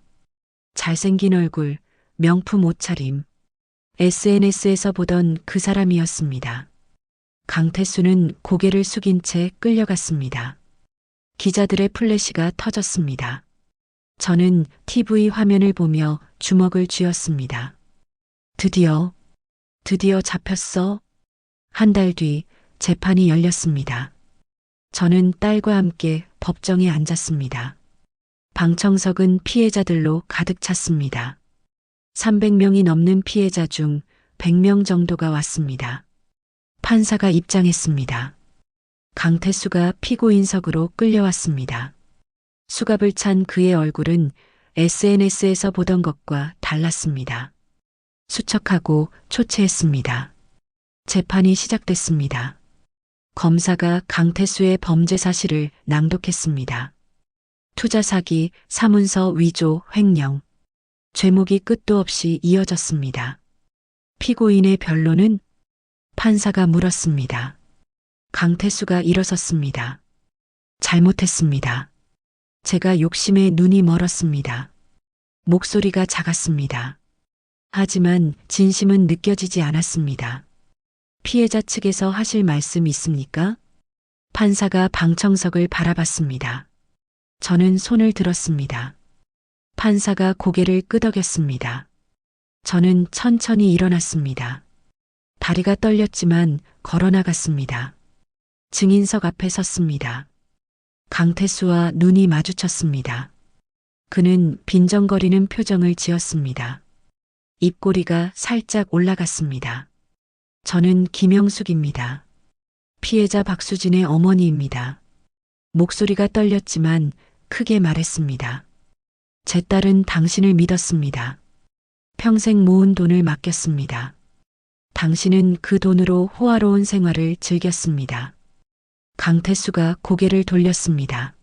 잘생긴 얼굴, 명품 옷차림. SNS에서 보던 그 사람이었습니다. 강태수는 고개를 숙인 채 끌려갔습니다. 기자들의 플래시가 터졌습니다. 저는 TV 화면을 보며 주먹을 쥐었습니다. 드디어 잡혔어? 한 달 뒤 재판이 열렸습니다. 저는 딸과 함께 법정에 앉았습니다. 방청석은 피해자들로 가득 찼습니다. 300명이 넘는 피해자 중 100명 정도가 왔습니다. 판사가 입장했습니다. 강태수가 피고인석으로 끌려왔습니다. 수갑을 찬 그의 얼굴은 SNS에서 보던 것과 달랐습니다. 수척하고 초췌했습니다. 재판이 시작됐습니다. 검사가 강태수의 범죄 사실을 낭독했습니다. 투자 사기, 사문서 위조, 횡령. 죄목이 끝도 없이 이어졌습니다. 피고인의 변론은? 판사가 물었습니다. 강태수가 일어섰습니다. 잘못했습니다. 제가 욕심에 눈이 멀었습니다. 목소리가 작았습니다. 하지만 진심은 느껴지지 않았습니다. 피해자 측에서 하실 말씀 있습니까? 판사가 방청석을 바라봤습니다. 저는 손을 들었습니다. 판사가 고개를 끄덕였습니다. 저는 천천히 일어났습니다. 다리가 떨렸지만 걸어나갔습니다. 증인석 앞에 섰습니다. 강태수와 눈이 마주쳤습니다. 그는 빈정거리는 표정을 지었습니다. 입꼬리가 살짝 올라갔습니다. 저는 김영숙입니다. 피해자 박수진의 어머니입니다. 목소리가 떨렸지만 크게 말했습니다. 제 딸은 당신을 믿었습니다. 평생 모은 돈을 맡겼습니다. 당신은 그 돈으로 호화로운 생활을 즐겼습니다. 강태수가 고개를 돌렸습니다.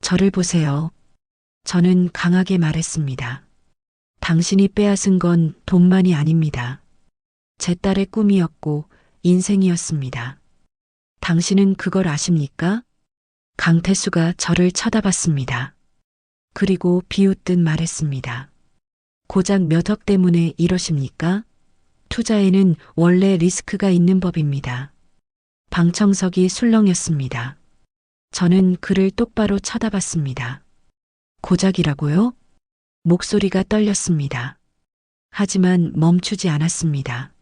저를 보세요. 저는 강하게 말했습니다. 당신이 빼앗은 건 돈만이 아닙니다. 제 딸의 꿈이었고 인생이었습니다. 당신은 그걸 아십니까? 강태수가 저를 쳐다봤습니다. 그리고 비웃듯 말했습니다. 고작 몇 억 때문에 이러십니까? 투자에는 원래 리스크가 있는 법입니다. 방청석이 술렁였습니다. 저는 그를 똑바로 쳐다봤습니다. 고작이라고요? 목소리가 떨렸습니다. 하지만 멈추지 않았습니다.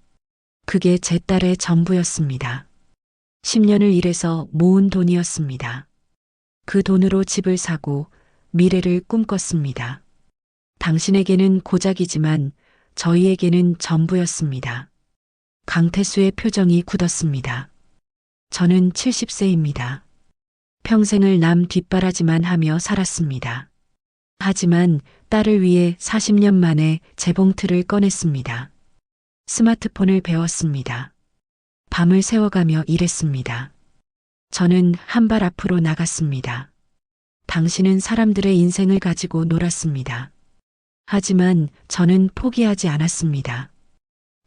그게 제 딸의 전부였습니다. 10년을 일해서 모은 돈이었습니다. 그 돈으로 집을 사고 미래를 꿈꿨습니다. 당신에게는 고작이지만 저희에게는 전부였습니다. 강태수의 표정이 굳었습니다. 저는 70세입니다. 평생을 남 뒷바라지만 하며 살았습니다. 하지만 딸을 위해 40년 만에 재봉틀을 꺼냈습니다. 스마트폰을 배웠습니다. 밤을 새워가며 일했습니다. 저는 한 발 앞으로 나갔습니다. 당신은 사람들의 인생을 가지고 놀았습니다. 하지만 저는 포기하지 않았습니다.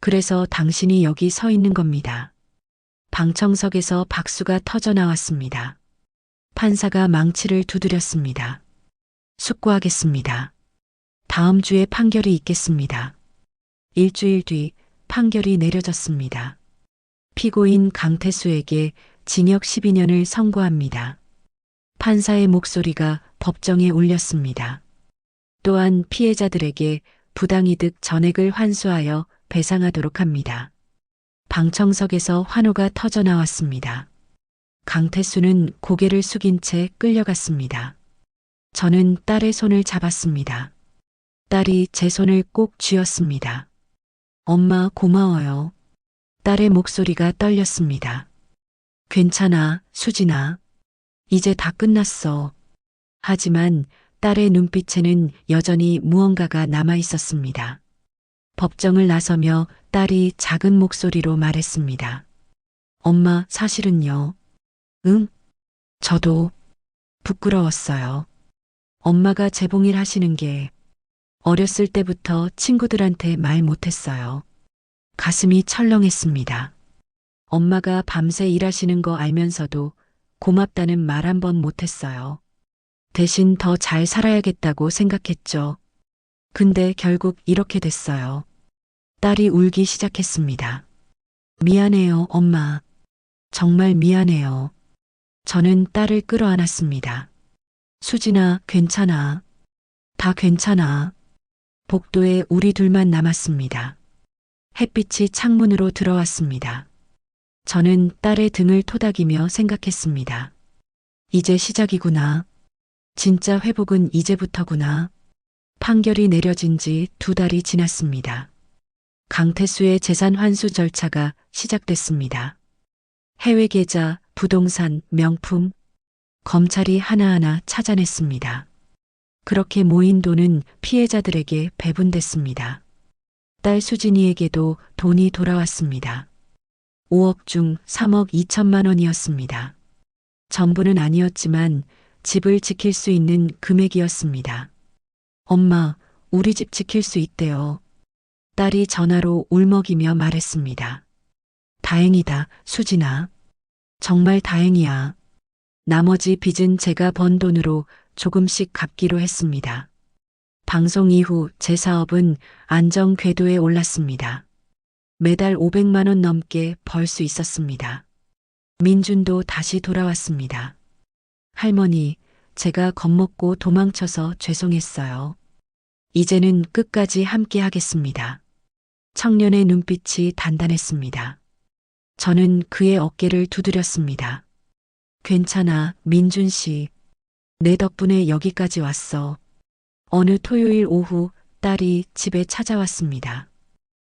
그래서 당신이 여기 서 있는 겁니다. 방청석에서 박수가 터져 나왔습니다. 판사가 망치를 두드렸습니다. 숙고하겠습니다. 다음 주에 판결이 있겠습니다. 일주일 뒤 판결이 내려졌습니다. 피고인 강태수에게 징역 12년을 선고합니다. 판사의 목소리가 법정에 울렸습니다. 또한 피해자들에게 부당이득 전액을 환수하여 배상하도록 합니다. 방청석에서 환호가 터져 나왔습니다. 강태수는 고개를 숙인 채 끌려갔습니다. 저는 딸의 손을 잡았습니다. 딸이 제 손을 꼭 쥐었습니다. 엄마 고마워요. 딸의 목소리가 떨렸습니다. 괜찮아, 수진아. 이제 다 끝났어. 하지만 딸의 눈빛에는 여전히 무언가가 남아 있었습니다. 법정을 나서며 딸이 작은 목소리로 말했습니다. 엄마, 사실은요. 응? 저도 부끄러웠어요. 엄마가 재봉일 하시는 게 어렸을 때부터 친구들한테 말 못했어요. 가슴이 철렁했습니다. 엄마가 밤새 일하시는 거 알면서도 고맙다는 말 한 번 못했어요. 대신 더 잘 살아야겠다고 생각했죠. 근데 결국 이렇게 됐어요. 딸이 울기 시작했습니다. 미안해요, 엄마. 정말 미안해요. 저는 딸을 끌어안았습니다. 수진아, 괜찮아. 다 괜찮아. 복도에 우리 둘만 남았습니다. 햇빛이 창문으로 들어왔습니다. 저는 딸의 등을 토닥이며 생각했습니다. 이제 시작이구나. 진짜 회복은 이제부터구나. 판결이 내려진 지 2달이 지났습니다. 강태수의 재산 환수 절차가 시작됐습니다. 해외 계좌, 부동산, 명품, 검찰이 하나하나 찾아냈습니다. 그렇게 모인 돈은 피해자들에게 배분됐습니다. 딸 수진이에게도 돈이 돌아왔습니다. 5억 중 3억 2천만 원이었습니다. 전부는 아니었지만 집을 지킬 수 있는 금액이었습니다. 엄마, 우리 집 지킬 수 있대요. 딸이 전화로 울먹이며 말했습니다. 다행이다, 수진아. 정말 다행이야. 나머지 빚은 제가 번 돈으로 조금씩 갚기로 했습니다. 방송 이후 제 사업은 안정 궤도에 올랐습니다. 매달 500만 원 넘게 벌 수 있었습니다. 민준도 다시 돌아왔습니다. 할머니, 제가 겁먹고 도망쳐서 죄송했어요. 이제는 끝까지 함께 하겠습니다. 청년의 눈빛이 단단했습니다. 저는 그의 어깨를 두드렸습니다. 괜찮아, 민준 씨. 내 덕분에 여기까지 왔어. 어느 토요일 오후 딸이 집에 찾아왔습니다.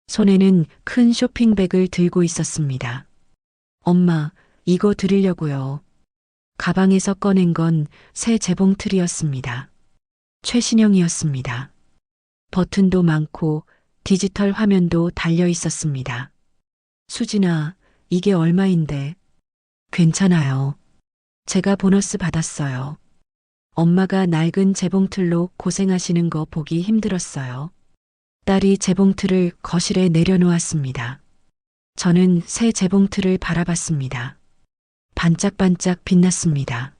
손에는 큰 쇼핑백을 들고 있었습니다. 엄마, 이거 드리려고요. 가방에서 꺼낸 건 새 재봉틀이었습니다. 최신형이었습니다. 버튼도 많고 디지털 화면도 달려 있었습니다. 수진아, 이게 얼마인데? 괜찮아요. 제가 보너스 받았어요. 엄마가 낡은 재봉틀로 고생하시는 거 보기 힘들었어요. 딸이 재봉틀을 거실에 내려놓았습니다. 저는 새 재봉틀을 바라봤습니다. 반짝반짝 빛났습니다.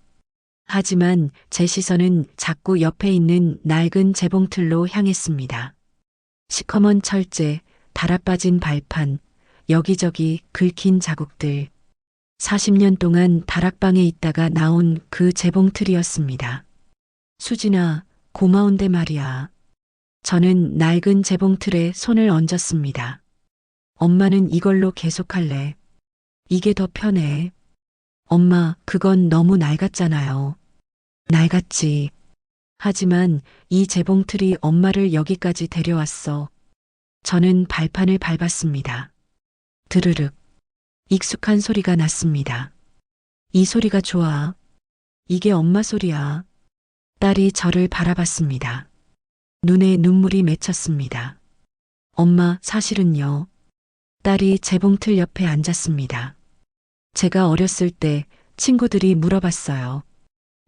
하지만 제 시선은 자꾸 옆에 있는 낡은 재봉틀로 향했습니다. 시커먼 철제, 달아빠진 발판, 여기저기 긁힌 자국들. 40년 동안 다락방에 있다가 나온 그 재봉틀이었습니다. 수진아, 고마운데 말이야. 저는 낡은 재봉틀에 손을 얹었습니다. 엄마는 이걸로 계속할래. 이게 더 편해. 엄마, 그건 너무 낡았잖아요. 낡았지. 하지만 이 재봉틀이 엄마를 여기까지 데려왔어. 저는 발판을 밟았습니다. 드르륵. 익숙한 소리가 났습니다. 이 소리가 좋아. 이게 엄마 소리야. 딸이 저를 바라봤습니다. 눈에 눈물이 맺혔습니다. 엄마, 사실은요. 딸이 재봉틀 옆에 앉았습니다. 제가 어렸을 때 친구들이 물어봤어요.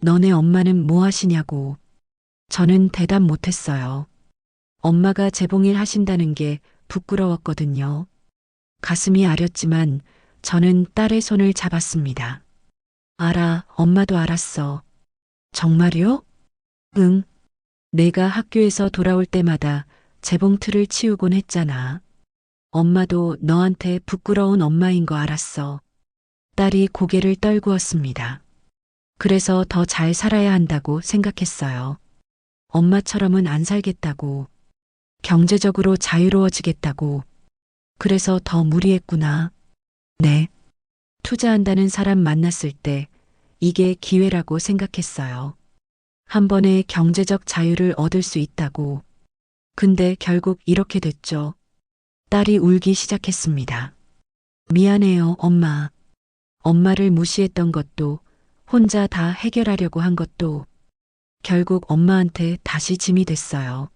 너네 엄마는 뭐 하시냐고. 저는 대답 못했어요. 엄마가 재봉일 하신다는 게 부끄러웠거든요. 가슴이 아렸지만 저는 딸의 손을 잡았습니다. 알아, 엄마도 알았어. 정말요? 응. 내가 학교에서 돌아올 때마다 재봉틀을 치우곤 했잖아. 엄마도 너한테 부끄러운 엄마인 거 알았어. 딸이 고개를 떨구었습니다. 그래서 더 잘 살아야 한다고 생각했어요. 엄마처럼은 안 살겠다고. 경제적으로 자유로워지겠다고. 그래서 더 무리했구나. 네. 투자한다는 사람 만났을 때 이게 기회라고 생각했어요. 한 번에 경제적 자유를 얻을 수 있다고. 근데 결국 이렇게 됐죠. 딸이 울기 시작했습니다. 미안해요, 엄마. 엄마를 무시했던 것도, 혼자 다 해결하려고 한 것도, 결국 엄마한테 다시 짐이 됐어요.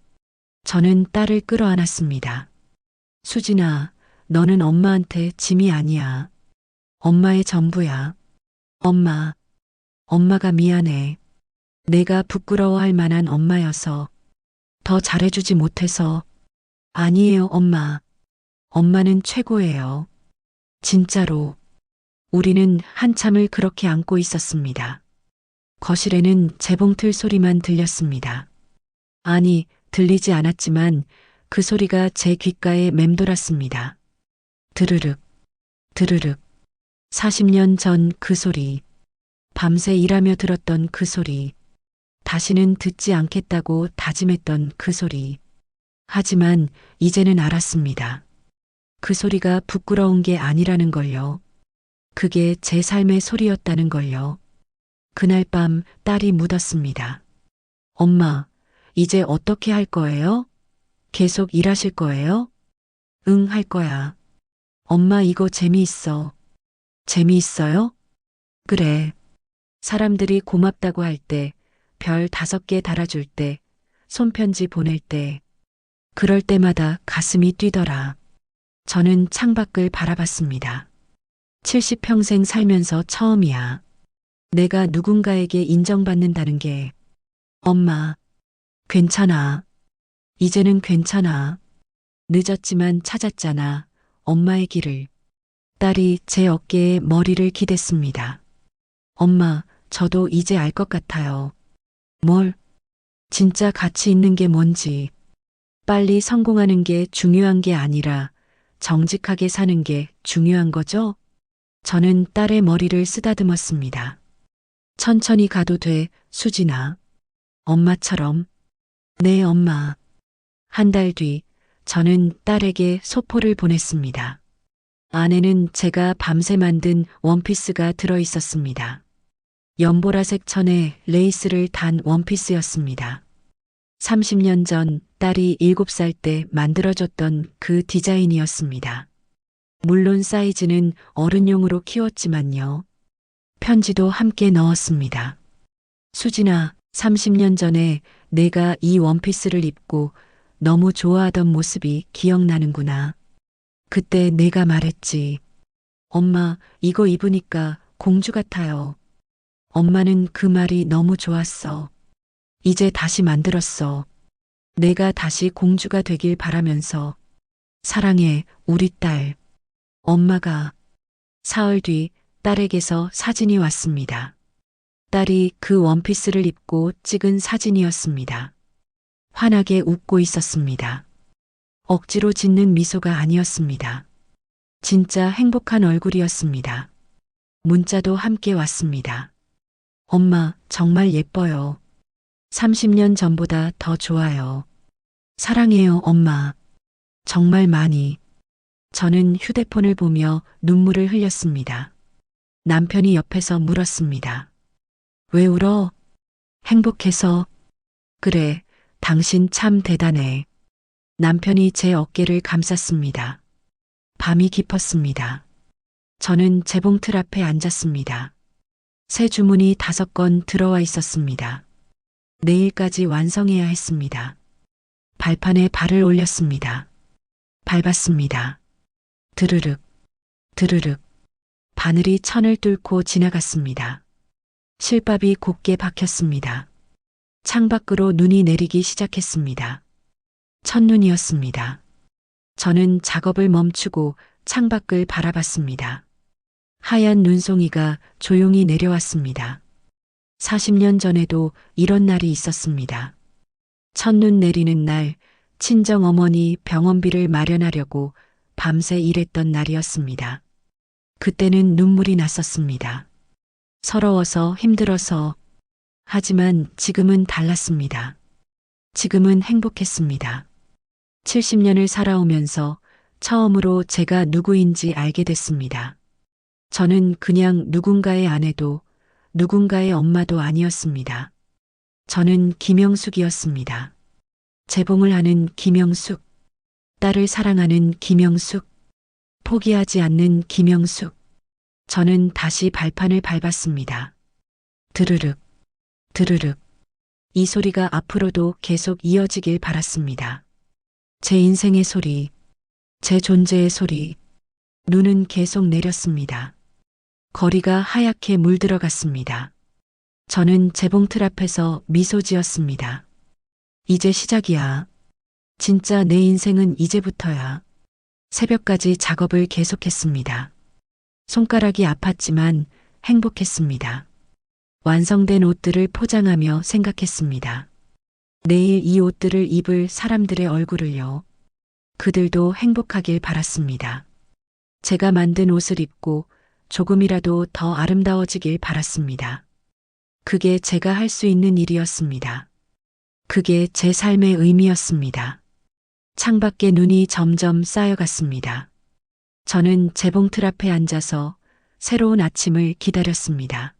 저는 딸을 끌어안았습니다. 수진아, 너는 엄마한테 짐이 아니야. 엄마의 전부야. 엄마, 엄마가 미안해. 내가 부끄러워할 만한 엄마여서, 더 잘해주지 못해서. 아니에요, 엄마. 엄마는 최고예요. 진짜로. 우리는 한참을 그렇게 안고 있었습니다. 거실에는 재봉틀 소리만 들렸습니다. 아니, 들리지 않았지만 그 소리가 제 귓가에 맴돌았습니다. 드르륵, 드르륵. 40년 전 그 소리. 밤새 일하며 들었던 그 소리. 다시는 듣지 않겠다고 다짐했던 그 소리. 하지만 이제는 알았습니다. 그 소리가 부끄러운 게 아니라는 걸요. 그게 제 삶의 소리였다는 걸요. 그날 밤 딸이 묻었습니다. 엄마, 이제 어떻게 할 거예요? 계속 일하실 거예요? 응, 할 거야. 엄마, 이거 재미있어. 재미있어요? 그래. 사람들이 고맙다고 할 때, 별 5개 달아줄 때, 손편지 보낼 때, 그럴 때마다 가슴이 뛰더라. 저는 창밖을 바라봤습니다. 70평생 살면서 처음이야. 내가 누군가에게 인정받는다는 게. 엄마, 괜찮아. 이제는 괜찮아. 늦었지만 찾았잖아. 엄마의 길을. 딸이 제 어깨에 머리를 기댔습니다. 엄마, 저도 이제 알 것 같아요. 뭘? 진짜 가치 있는 게 뭔지. 빨리 성공하는 게 중요한 게 아니라 정직하게 사는 게 중요한 거죠? 저는 딸의 머리를 쓰다듬었습니다. 천천히 가도 돼, 수진아. 엄마처럼. 네, 엄마. 한 달 뒤, 저는 딸에게 소포를 보냈습니다. 안에는 제가 밤새 만든 원피스가 들어 있었습니다. 연보라색 천에 레이스를 단 원피스였습니다. 30년 전 딸이 7살 때 만들어줬던 그 디자인이었습니다. 물론 사이즈는 어른용으로 키웠지만요. 편지도 함께 넣었습니다. 수진아, 30년 전에 내가 이 원피스를 입고 너무 좋아하던 모습이 기억나는구나. 그때 내가 말했지. 엄마, 이거 입으니까 공주 같아요. 엄마는 그 말이 너무 좋았어. 이제 다시 만들었어. 내가 다시 공주가 되길 바라면서. 사랑해, 우리 딸. 엄마가. 사흘 뒤 딸에게서 사진이 왔습니다. 딸이 그 원피스를 입고 찍은 사진이었습니다. 환하게 웃고 있었습니다. 억지로 짓는 미소가 아니었습니다. 진짜 행복한 얼굴이었습니다. 문자도 함께 왔습니다. 엄마, 정말 예뻐요. 30년 전보다 더 좋아요. 사랑해요, 엄마. 정말 많이. 저는 휴대폰을 보며 눈물을 흘렸습니다. 남편이 옆에서 물었습니다. 왜 울어? 행복해서. 그래, 당신 참 대단해. 남편이 제 어깨를 감쌌습니다. 밤이 깊었습니다. 저는 재봉틀 앞에 앉았습니다. 새 주문이 5건 들어와 있었습니다. 내일까지 완성해야 했습니다. 발판에 발을 올렸습니다. 밟았습니다. 드르륵, 드르륵. 바늘이 천을 뚫고 지나갔습니다. 실밥이 곱게 박혔습니다. 창밖으로 눈이 내리기 시작했습니다. 첫눈이었습니다. 저는 작업을 멈추고 창밖을 바라봤습니다. 하얀 눈송이가 조용히 내려왔습니다. 40년 전에도 이런 날이 있었습니다. 첫눈 내리는 날, 친정어머니 병원비를 마련하려고 밤새 일했던 날이었습니다. 그때는 눈물이 났었습니다. 서러워서 힘들어서. 하지만 지금은 달랐습니다. 지금은 행복했습니다. 70년을 살아오면서 처음으로 제가 누구인지 알게 됐습니다. 저는 그냥 누군가의 아내도 누군가의 엄마도 아니었습니다. 저는 김영숙이었습니다. 재봉을 하는 김영숙, 딸을 사랑하는 김영숙, 포기하지 않는 김영숙. 저는 다시 발판을 밟았습니다. 드르륵, 드르륵. 이 소리가 앞으로도 계속 이어지길 바랐습니다. 제 인생의 소리, 제 존재의 소리. 눈은 계속 내렸습니다. 거리가 하얗게 물들어갔습니다. 저는 재봉틀 앞에서 미소 지었습니다. 이제 시작이야. 진짜 내 인생은 이제부터야. 새벽까지 작업을 계속했습니다. 손가락이 아팠지만 행복했습니다. 완성된 옷들을 포장하며 생각했습니다. 내일 이 옷들을 입을 사람들의 얼굴을요. 그들도 행복하길 바랐습니다. 제가 만든 옷을 입고 조금이라도 더 아름다워지길 바랐습니다. 그게 제가 할 수 있는 일이었습니다. 그게 제 삶의 의미였습니다. 창밖에 눈이 점점 쌓여갔습니다. 저는 재봉틀 앞에 앉아서 새로운 아침을 기다렸습니다.